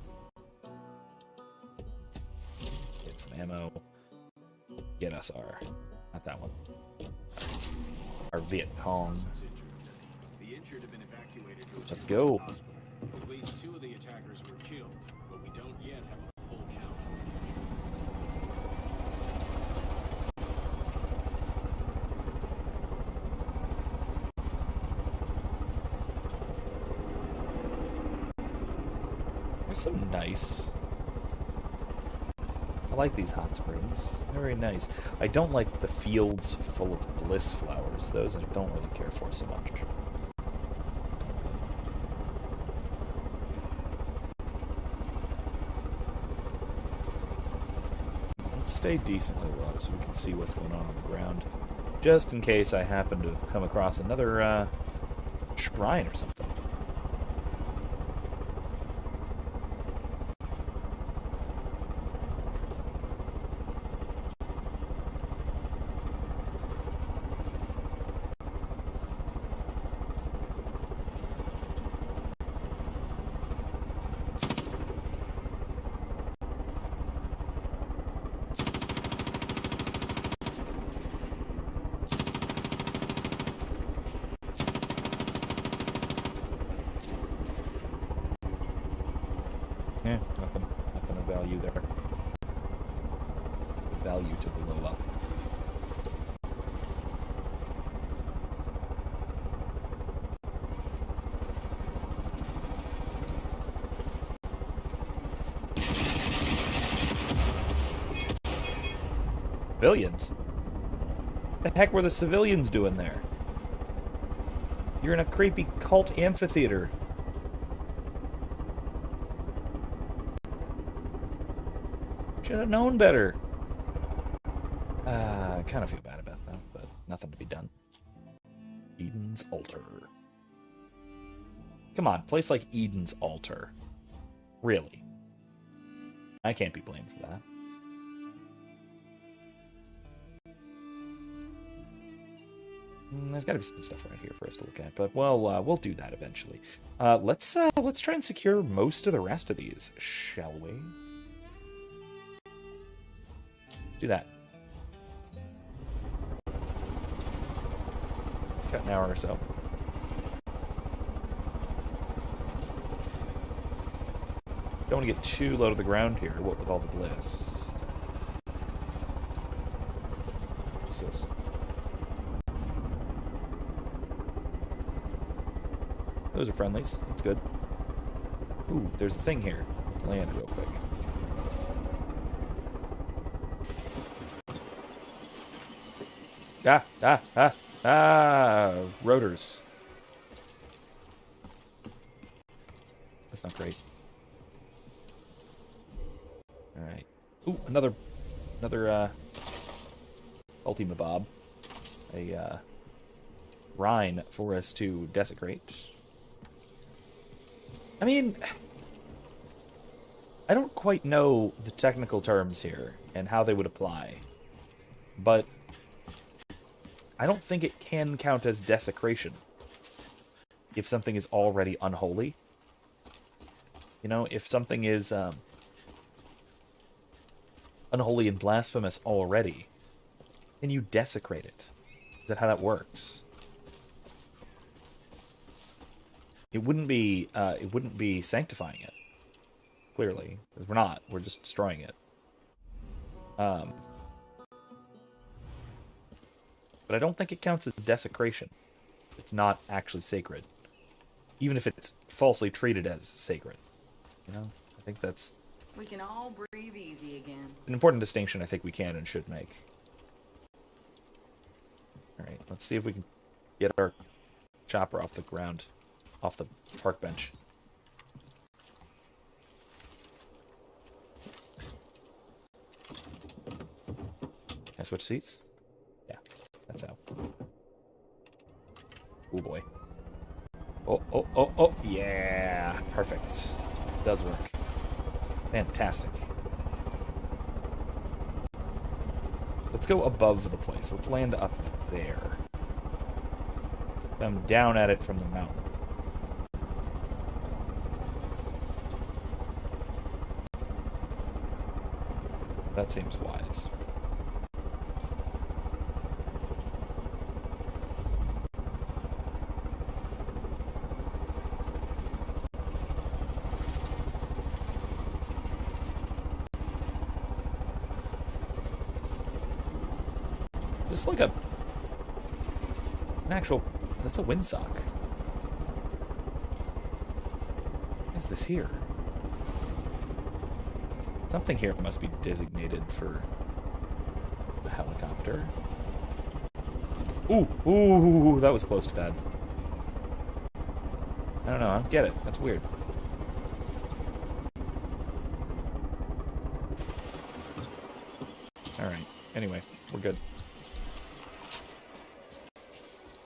some ammo. Get us our, not that one, our Viet Cong. Let's go. At least 2 of the attackers were killed, but we don't yet have a full count. There's some nice. I like these hot springs. They're very nice. I don't like the fields full of bliss flowers. Those I don't really care for so much. Let's stay decently low so we can see what's going on the ground. Just in case I happen to come across another shrine or something. Yeah, nothing of value there. Value to blow up. Civilians? The heck were the civilians doing there? You're in a creepy cult amphitheater. Should have known better. I kind of feel bad about that, but nothing to be done. Eden's Altar. Come on, place like Eden's Altar. Really? I can't be blamed for that. There's got to be some stuff right here for us to look at, but well, we'll do that eventually. Let's try and secure most of the rest of these, shall we? Do that. Got an hour or so. Don't want to get too low to the ground here, what with all the bliss. What's this? Those are friendlies. That's good. Ooh, there's a thing here. Land real quick. Rotors. That's not great. Alright. Ooh, another Ultima Bob. A Rhine for us to desecrate. I mean, I don't quite know the technical terms here and how they would apply, but I don't think it can count as desecration if something is already unholy. You know, if something is unholy and blasphemous already, then you desecrate it. Is that how that works? It wouldn't be sanctifying it. Clearly, because we're not. We're just destroying it. But I don't think it counts as desecration. It's not actually sacred, even if it's falsely treated as sacred. You know, I think that's. We can all breathe easy again. An important distinction I think we can and should make. All right, let's see if we can get our chopper off the ground. Off the park bench. Can I switch seats? Yeah, that's how. Oh boy. Oh, yeah, perfect. Does work. Fantastic. Let's go above the place. Let's land up there. Come down at it from the mountain. That seems wise. Just like an actual... That's a windsock. What is this here? Something here must be designated for the helicopter. Ooh, that was close to bad. I don't know, I don't get it. That's weird. Alright, anyway, we're good.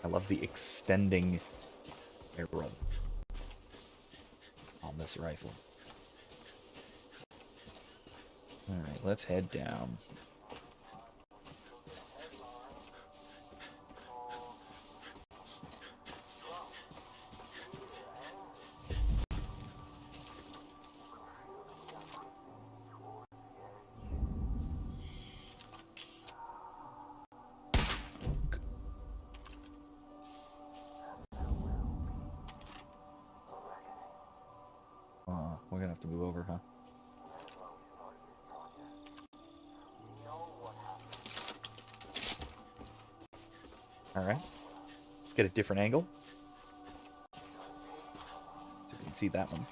I love the extending arrow on this rifle. Alright, let's head down. We're gonna have to move over, huh? Alright. Let's get a different angle. So we can see that one.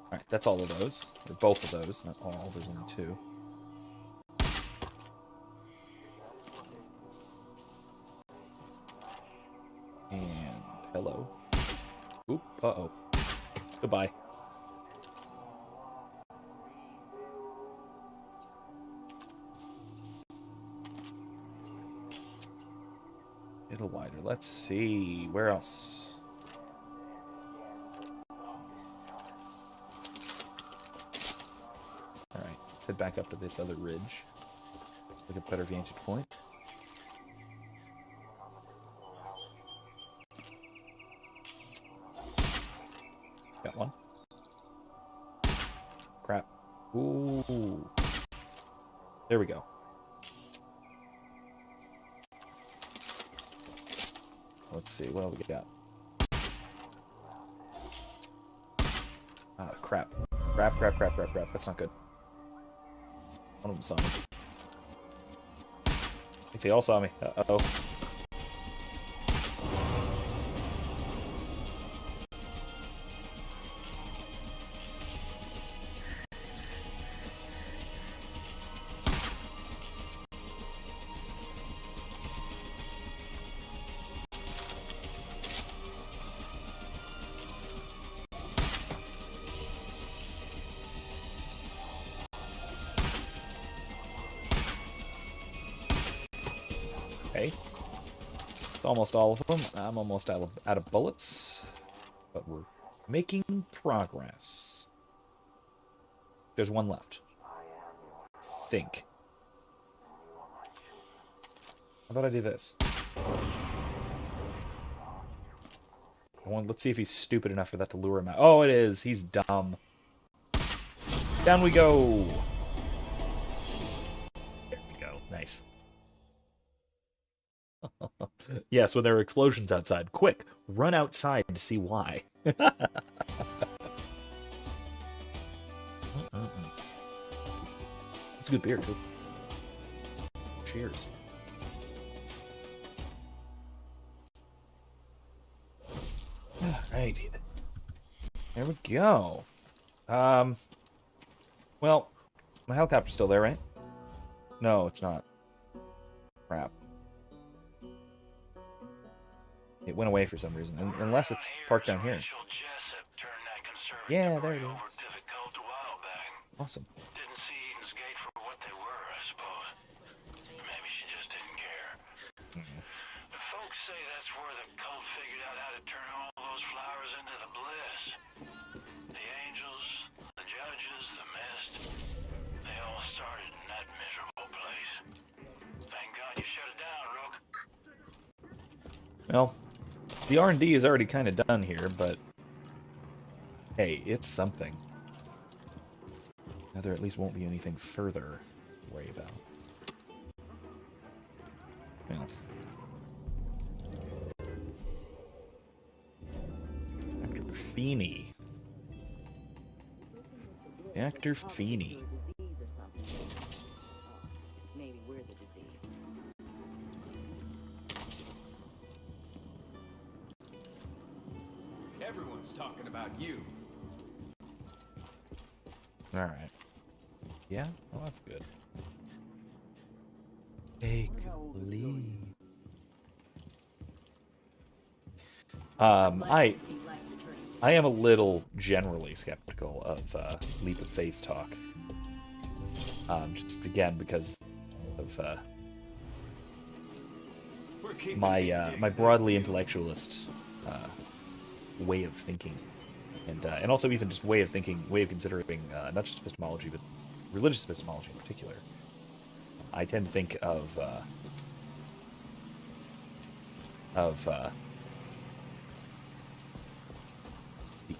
Alright, that's all of those. Or both of those, not all, there's only 2. And hello. Oop, uh-oh. Goodbye. A little wider. Let's see. Where else? Alright, let's head back up to this other ridge. Look at a better vantage point. Got one. Crap. Ooh. There we go. Let's see, what else we got? Ah, crap. Crap. That's not good. One of them saw me. I think they all saw me. Uh-oh. Okay. It's almost all of them. I'm almost out of bullets. But we're making progress. There's one left. Think. How about I do this? Let's see if he's stupid enough for that to lure him out. Oh, it is. He's dumb. Down we go. There we go. Nice. Yes, when there are explosions outside. Quick, run outside to see why. It's a good beer, too. Cheers. Alright. There we go. Well, my helicopter's still there, right? No, it's not. Crap. It went away for some reason, unless it's parked down here. Yeah, there it is. Awesome. Didn't see Eden's Gate for what they were, I suppose. Maybe she just didn't care. The folks say that's where the cult figured out how to turn all those flowers into the bliss. The angels, the judges, the mist, they all started in that miserable place. Thank God you shut it down, Rook. Well, the R&D is already kind of done here, but hey, it's something. Now there at least won't be anything further to worry about. Well. Dr. Feeney. Dr. Feeney. Maybe we're the disease. Everyone's talking about you. Alright. Yeah? Well, that's good. Take leave. I am a little generally skeptical of leap of faith talk. Just again because of my broadly intellectualist way of thinking, and also even just way of thinking, way of considering not just epistemology but religious epistemology in particular. I tend to think of the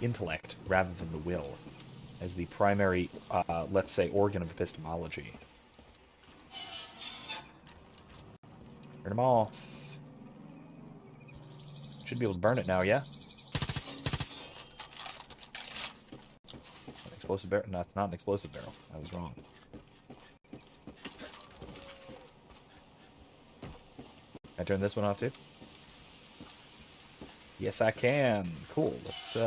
intellect rather than the will as the primary, let's say, organ of epistemology. Turn them off. Should be able to burn it now, yeah? An explosive barrel? No, it's not an explosive barrel. I was wrong. Can I turn this one off too? Yes, I can. Cool. Let's,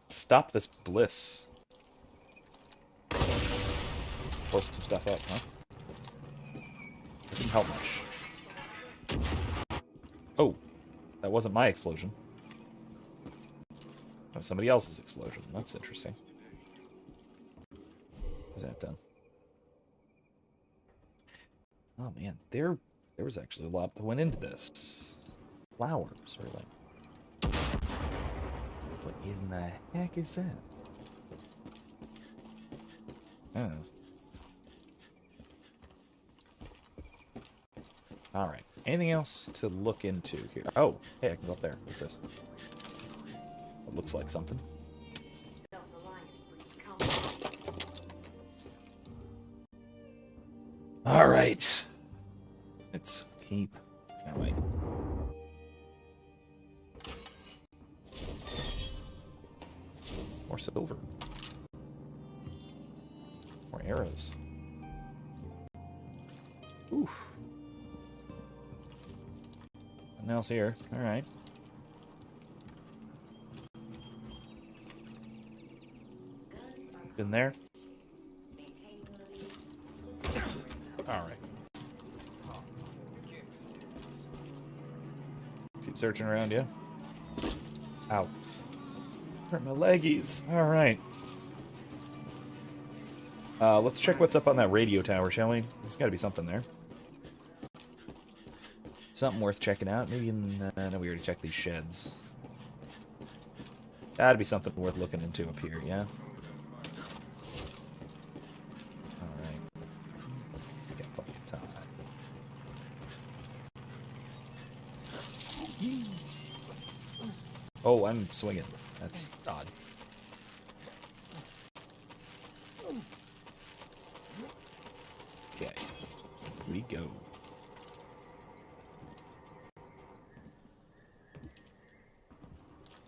Stop this bliss. Blow some stuff up, huh? That didn't help much. Oh, that wasn't my explosion. That was somebody else's explosion. That's interesting. What's that done? Oh man, there was actually a lot that went into this. Flowers, really. What in the heck is that? Oh. Alright. Anything else to look into here? Oh, hey, I can go up there. What's this? It looks like something. Alright. Let's keep going. More silver. More arrows. Oof. Nothing else here. Alright. Been there? Alright. Keep searching around, yeah? Ow. Hurt my leggies. Alright. Let's check what's up on that radio tower, shall we? There's gotta be something there. Something worth checking out. Maybe in... no, we already checked these sheds. Gotta be something worth looking into up here, yeah? Alright. Got plenty of time. Oh, I'm swinging. That's odd. Okay. Here we go.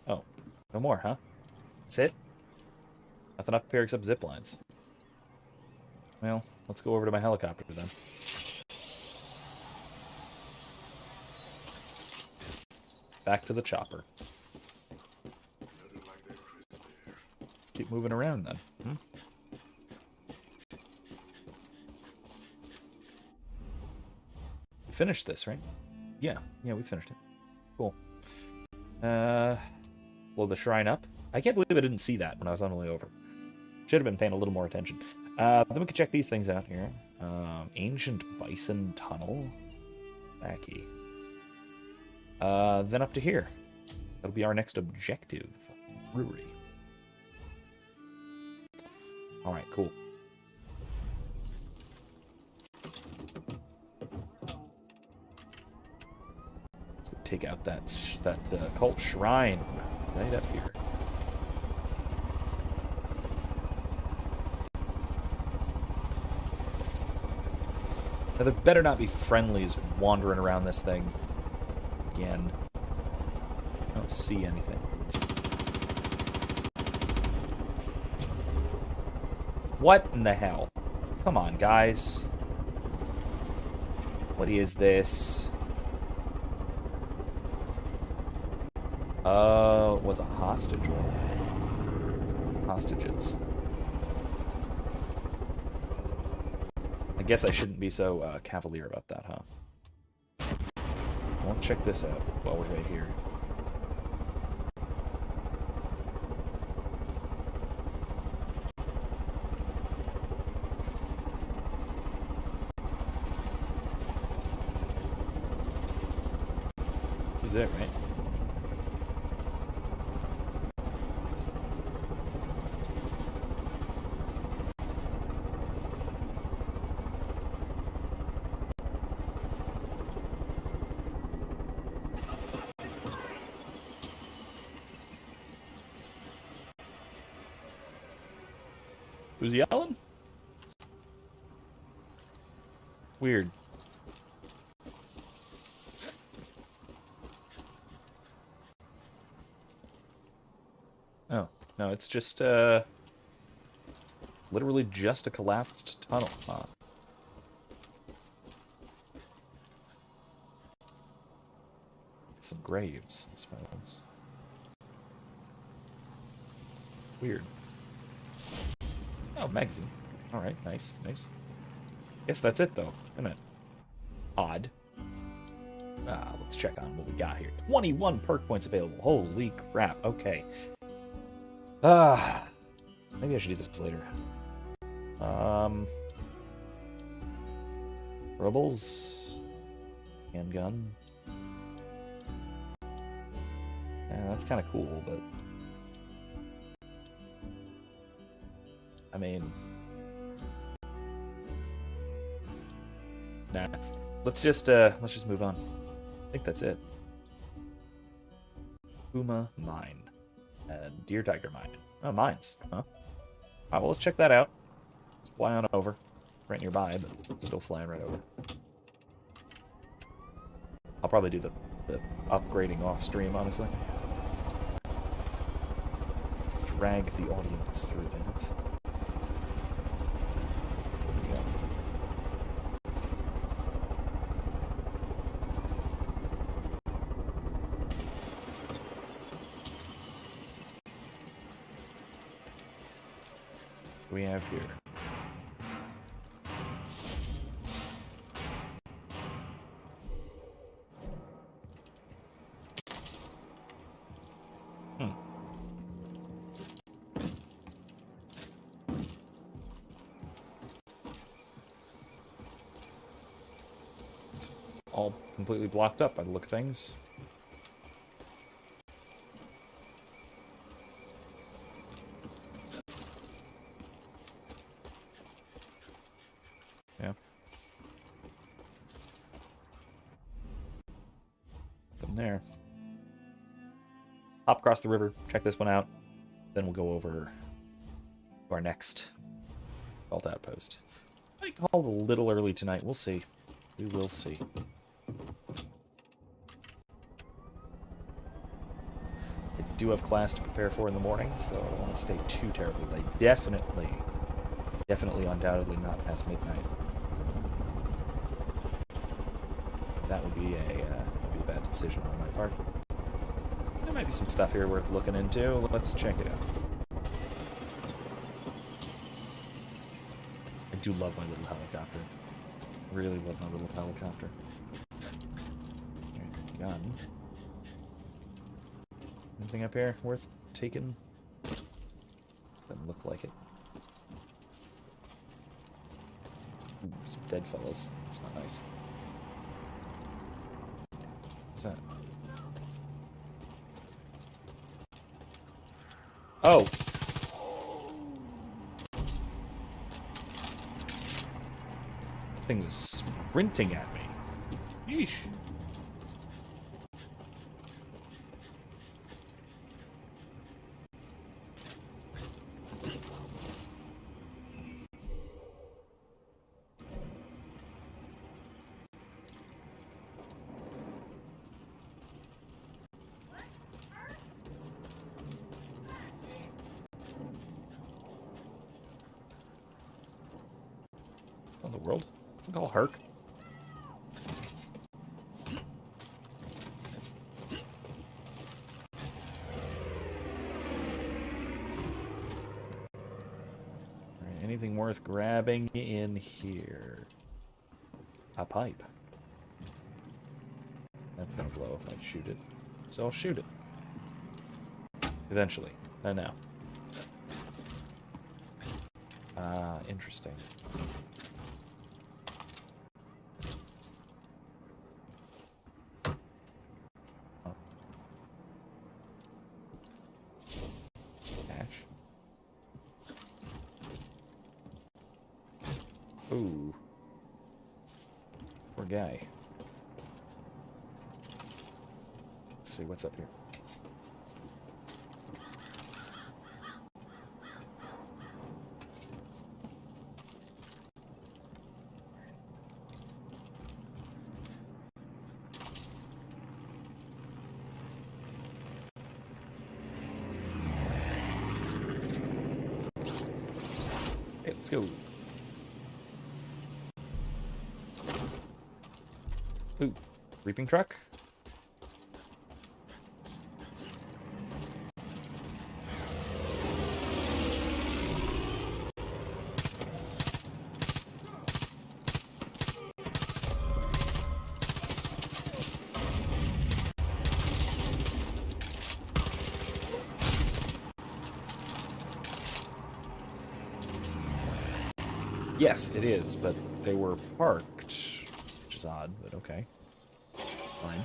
Oh. No more, huh? That's it? Nothing up here except zip lines. Well, let's go over to my helicopter then. Back to the chopper. Let's keep moving around then. We finished this, right? Yeah, we finished it. Cool. Blow the shrine up. I can't believe I didn't see that when I was on the way over. Should have been paying a little more attention. Then we can check these things out here. Ancient Bison Tunnel. Backy. Then up to here. That'll be our next objective. Brewery. Alright, cool. Let's go take out that cult shrine right up here. Now, there better not be friendlies wandering around this thing. Again. I don't see anything. What in the hell? Come on, guys. What is this? It was a hostage, wasn't it? Hostages. I guess I shouldn't be so cavalier about that, huh? Well, let's check this out while we're right here. This is it, right? Who's yelling? Weird. Oh, no, it's just, literally just a collapsed tunnel. Huh. Some graves, I suppose. Weird. Oh, magazine. Alright, nice, nice. Guess that's it, though, isn't it? Odd. Let's check on what we got here. 21 perk points available. Holy crap, okay. Maybe I should do this later. Rebels. Handgun. Yeah, that's kind of cool, but... I mean... Nah. Let's just move on. I think that's it. Puma Mine. And Deer Tiger Mine. Oh, mines, huh? Alright, well, let's check that out. Let's fly on over. Right nearby, but still flying right over. I'll probably do the upgrading off stream, honestly. Drag the audience through that. We have here. It's all completely blocked up by the look of things. Yeah. From there. Hop across the river, check this one out. Then we'll go over to our next vault outpost. I called a little early tonight. We'll see. We will see. I do have class to prepare for in the morning, so I don't want to stay too terribly late. Definitely, undoubtedly not past midnight. That would be a bad decision on my part. There might be some stuff here worth looking into. Let's check it out. I do love my little helicopter. Really love my little helicopter. Alright, gun. Anything up here worth taking? Doesn't look like it. Ooh, some dead fellas. That's not nice. What's that? Oh! That thing was sprinting at me. Yeesh. The world? Call Herc. Alright, anything worth grabbing in here? A pipe. That's gonna blow if I shoot it. So I'll shoot it. Eventually. Not now. Interesting. Ooh. Poor guy. Let's see what's up here. Hey, let's go. Ooh, reaping truck. Yes, it is, but they were parked, which is odd, but okay. Fine.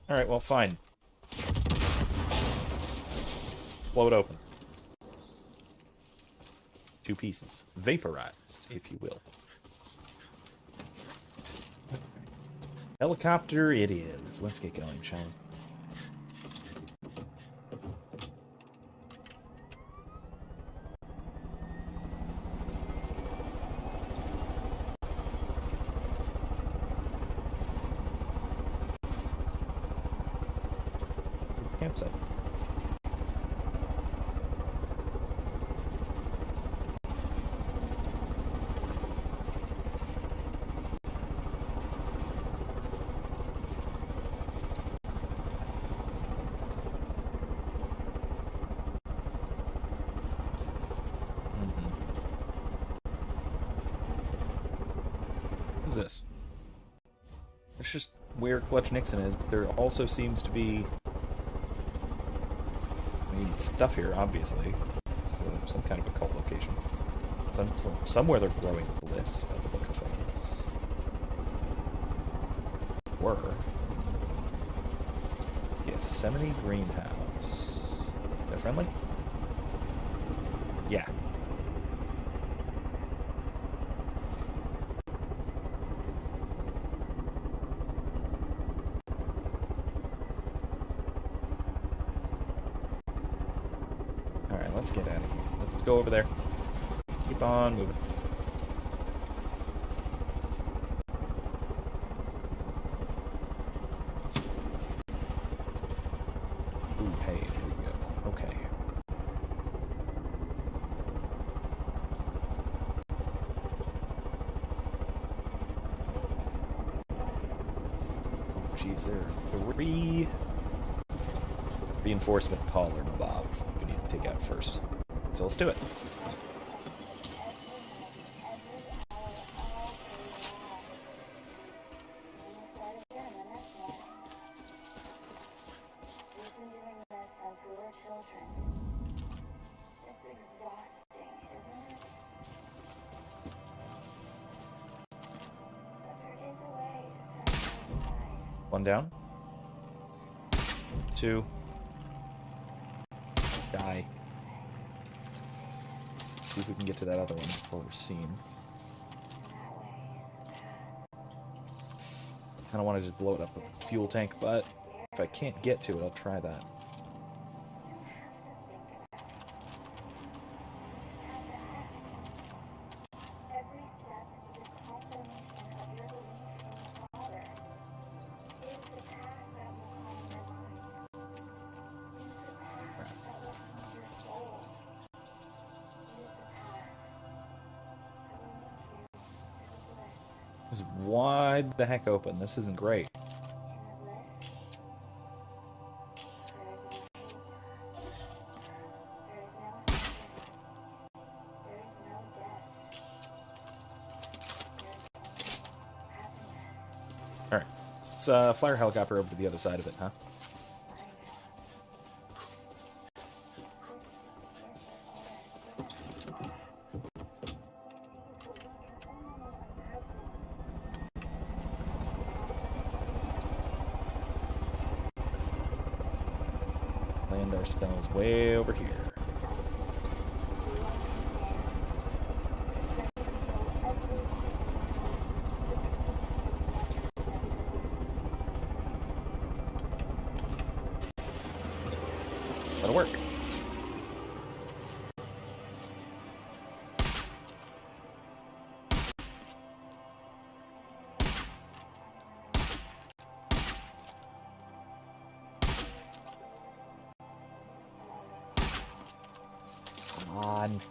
Alright, well, fine. Blow it open. 2 pieces. Vaporize, if you will. Helicopter it is. Let's get going, shall we? Campsite. What is this? It's just where Clutch Nixon is, but there also seems to be stuff here, obviously. This is some kind of a cult location. Somewhere they're growing bliss by the look of things. Were. Gethsemane Greenhouse. Is that friendly? Yeah. Let's get out of here. Let's go over there. Keep on moving. Ooh, hey, here we go. Okay. Oh, geez, there are 3 reinforcement collar mobs that we need to take out first. So let's do it. One down. 2. Die. Let's see if we can get to that other one before we're seen. I don't want to just blow it up with a fuel tank, but if I can't get to it, I'll try that. It's wide the heck open. This isn't great. Alright. Let's fly our helicopter over to the other side of it, huh? Land ourselves way over here. That'll work. Come on.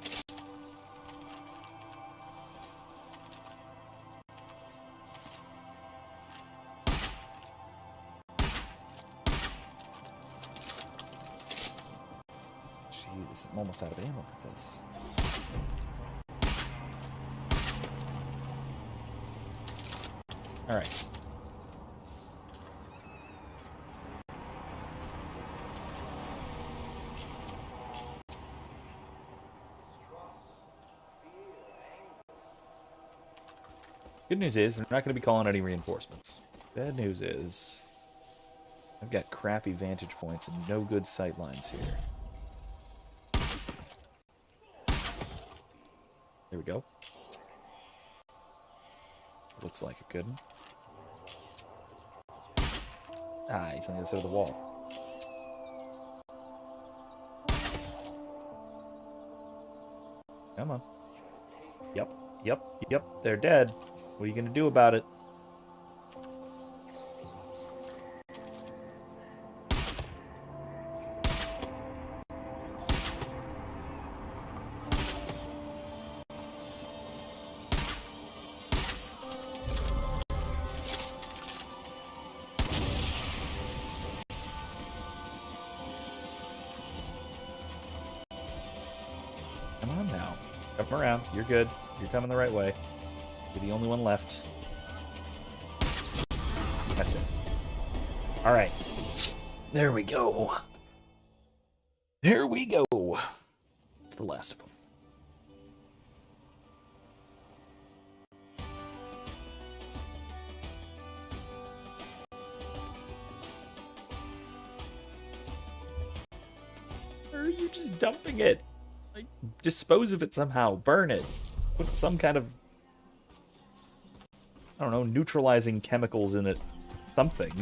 Jeez, I'm almost out of ammo for this. Alright. Good news is, they're not going to be calling any reinforcements. Bad news is, I've got crappy vantage points and no good sight lines here. There we go. Looks like a good one. Ah, he's on the other side of the wall. Come on. Yep, they're dead. What are you gonna do about it? Come on now. Come around. You're good. You're coming the right way. You're the only one left. That's it. Alright. There we go. There we go. It's the last of them. Or are you just dumping it? Like, dispose of it somehow. Burn it. Put some kind of, I don't know, neutralizing chemicals in it. Something.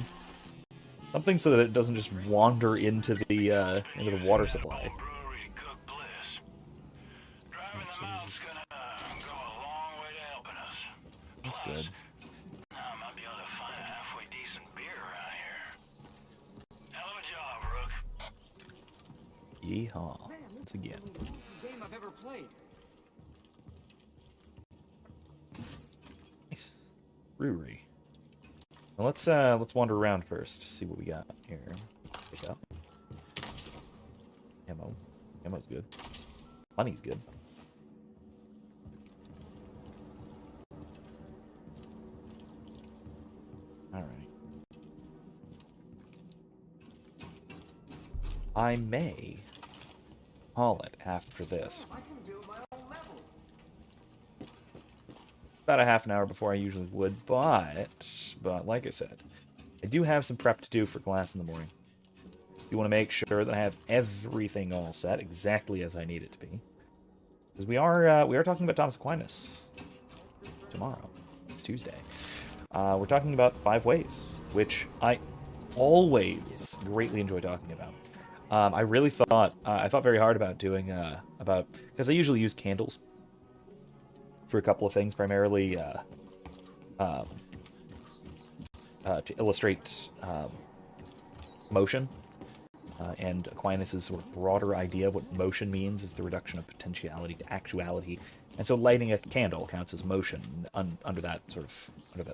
Something so that it doesn't just wander into the water supply. Oh, Jesus. That's good. Might be able to find a halfway decent beer around here. Hell of a job, Rook. Yeehaw. Once again. Game I've ever played. Nice. Brewery. Well, let's wander around first, see what we got here. Pick up. Ammo. Ammo's good. Money's good. Alright. I may haul it after this. About a half an hour before I usually would, but like I said, I do have some prep to do for class in the morning. You want to make sure that I have everything all set exactly as I need it to be, because we are talking about Thomas Aquinas tomorrow. It's Tuesday. We're talking about the 5 ways, which I always greatly enjoy talking about. I really thought I thought very hard about doing because I usually use candles for a couple of things, primarily to illustrate motion, and Aquinas' sort of broader idea of what motion means is the reduction of potentiality to actuality, and so lighting a candle counts as motion under that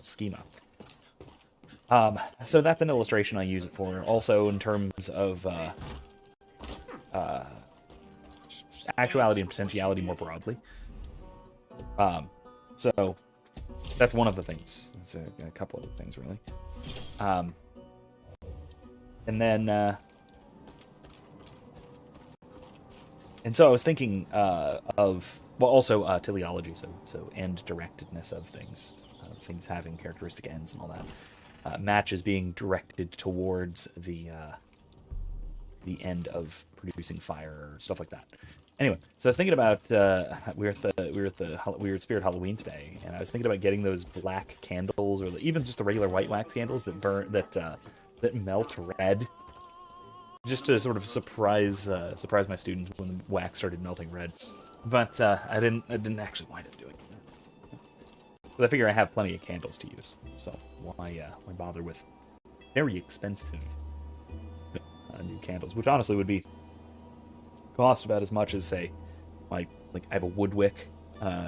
schema. So that's an illustration I use it for. Also, in terms of actuality and potentiality more broadly. So that's one of the things. That's a couple of things, really. And then, and so I was thinking also teleology, so end-directedness of things, things having characteristic ends and all that. Matches being directed towards the end of producing fire or stuff like that. Anyway, so I was thinking about we were at Spirit Halloween today, and I was thinking about getting those black candles, or even just the regular white wax candles that burn that melt red, just to sort of surprise my students when the wax started melting red. But I didn't actually wind up doing it. But I figure I have plenty of candles to use, so why bother with very expensive new candles, which honestly would be cost about as much as, say, like I have a wood wick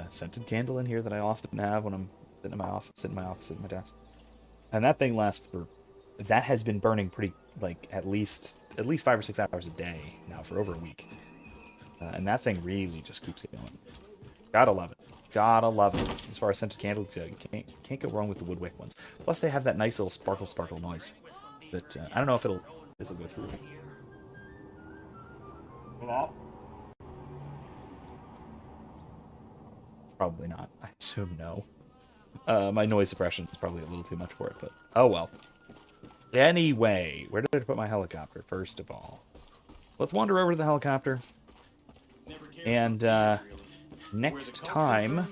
scented candle in here that I often have when I'm sitting in my office, sitting at my desk, and that thing lasts that has been burning pretty, like, at least 5 or 6 hours a day now for over a week. And that thing really just keeps going. Gotta love it. Gotta love it. As far as scented candles go, you can't go wrong with the Woodwick ones. Plus, they have that nice little sparkle noise. That I don't know if this will go through. Probably not. I assume no. My noise suppression is probably a little too much for it, but oh well. Anyway, where did I put my helicopter? First of all, let's wander over to the helicopter. And next time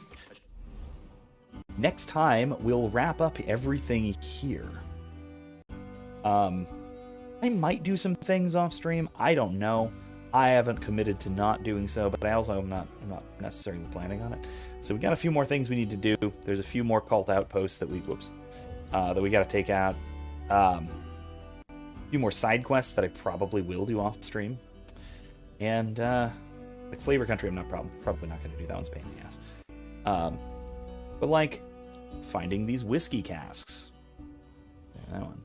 we'll wrap up everything here. I might do some things off stream. I don't know. I haven't committed to not doing so, but I also am not necessarily planning on it. So we got a few more things we need to do. There's a few more cult outposts that we got to take out. A few more side quests that I probably will do off stream. And like Flavor Country, I'm probably not going to do. That one's a pain in the ass. But like finding these whiskey casks. Yeah, that one.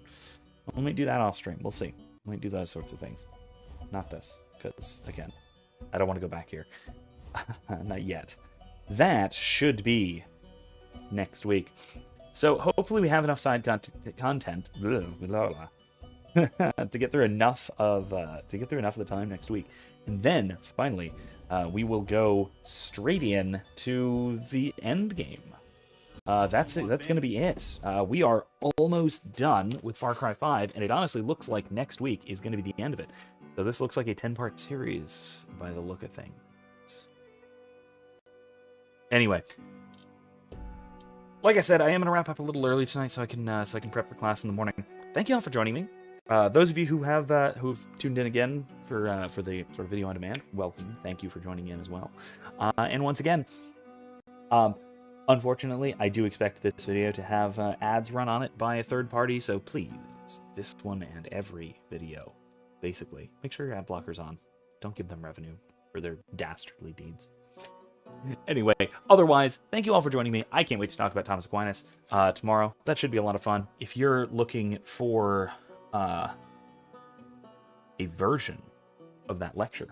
I might do that off stream. We'll see. I might do those sorts of things. Not this. Because, again, I don't want to go back here. Not yet. That should be next week. So hopefully we have enough side content to get through enough of the time next week, and then finally we will go straight in to the end game. That's it. That's going to be it. We are almost done with Far Cry 5, and it honestly looks like next week is going to be the end of it. So this looks like a 10-part series by the look of things. Anyway, like I said, I am going to wrap up a little early tonight so I can prep for class in the morning. Thank you all for joining me. Those of you who have who've tuned in again for the sort of video on demand, welcome. Thank you for joining in as well. And once again, unfortunately, I do expect this video to have ads run on it by a third party. So please, this one and every video, basically, make sure your ad blocker's on. Don't give them revenue for their dastardly deeds. Anyway, otherwise, thank you all for joining me. I can't wait to talk about Thomas Aquinas tomorrow. That should be a lot of fun. If you're looking for a version of that lecture,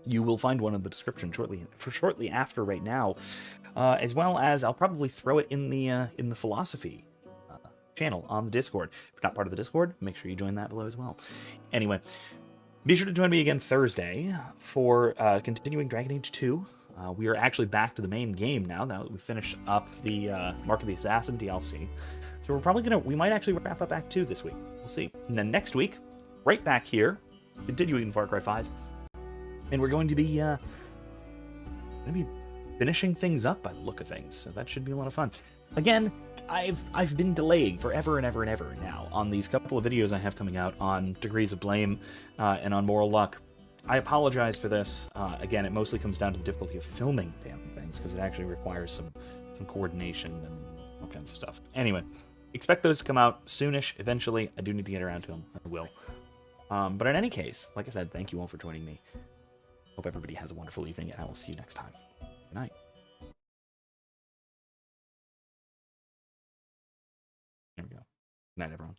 you will find one in the description shortly after right now, as well as I'll probably throw it in the philosophy channel on the Discord. If you're not part of the Discord, make sure you join that below as well. Anyway, be sure to join me again Thursday for continuing Dragon Age 2. We are actually back to the main game now that we finished up the Mark of the Assassin DLC. So we might actually wrap up Act 2 this week. We'll see. And then next week, right back here, continuing Far Cry 5. And we're going to be finishing things up by the look of things. So that should be a lot of fun. Again, I've been delaying forever and ever and ever now on these couple of videos I have coming out on Degrees of Blame and on Moral Luck. I apologize for this. Again, it mostly comes down to the difficulty of filming damn things, because it actually requires some coordination and all kinds of stuff. Anyway, expect those to come out soonish, eventually. I do need to get around to them. I will. But in any case, like I said, thank you all for joining me. Hope everybody has a wonderful evening, and I will see you next time. Good night. There we go. Good night, everyone.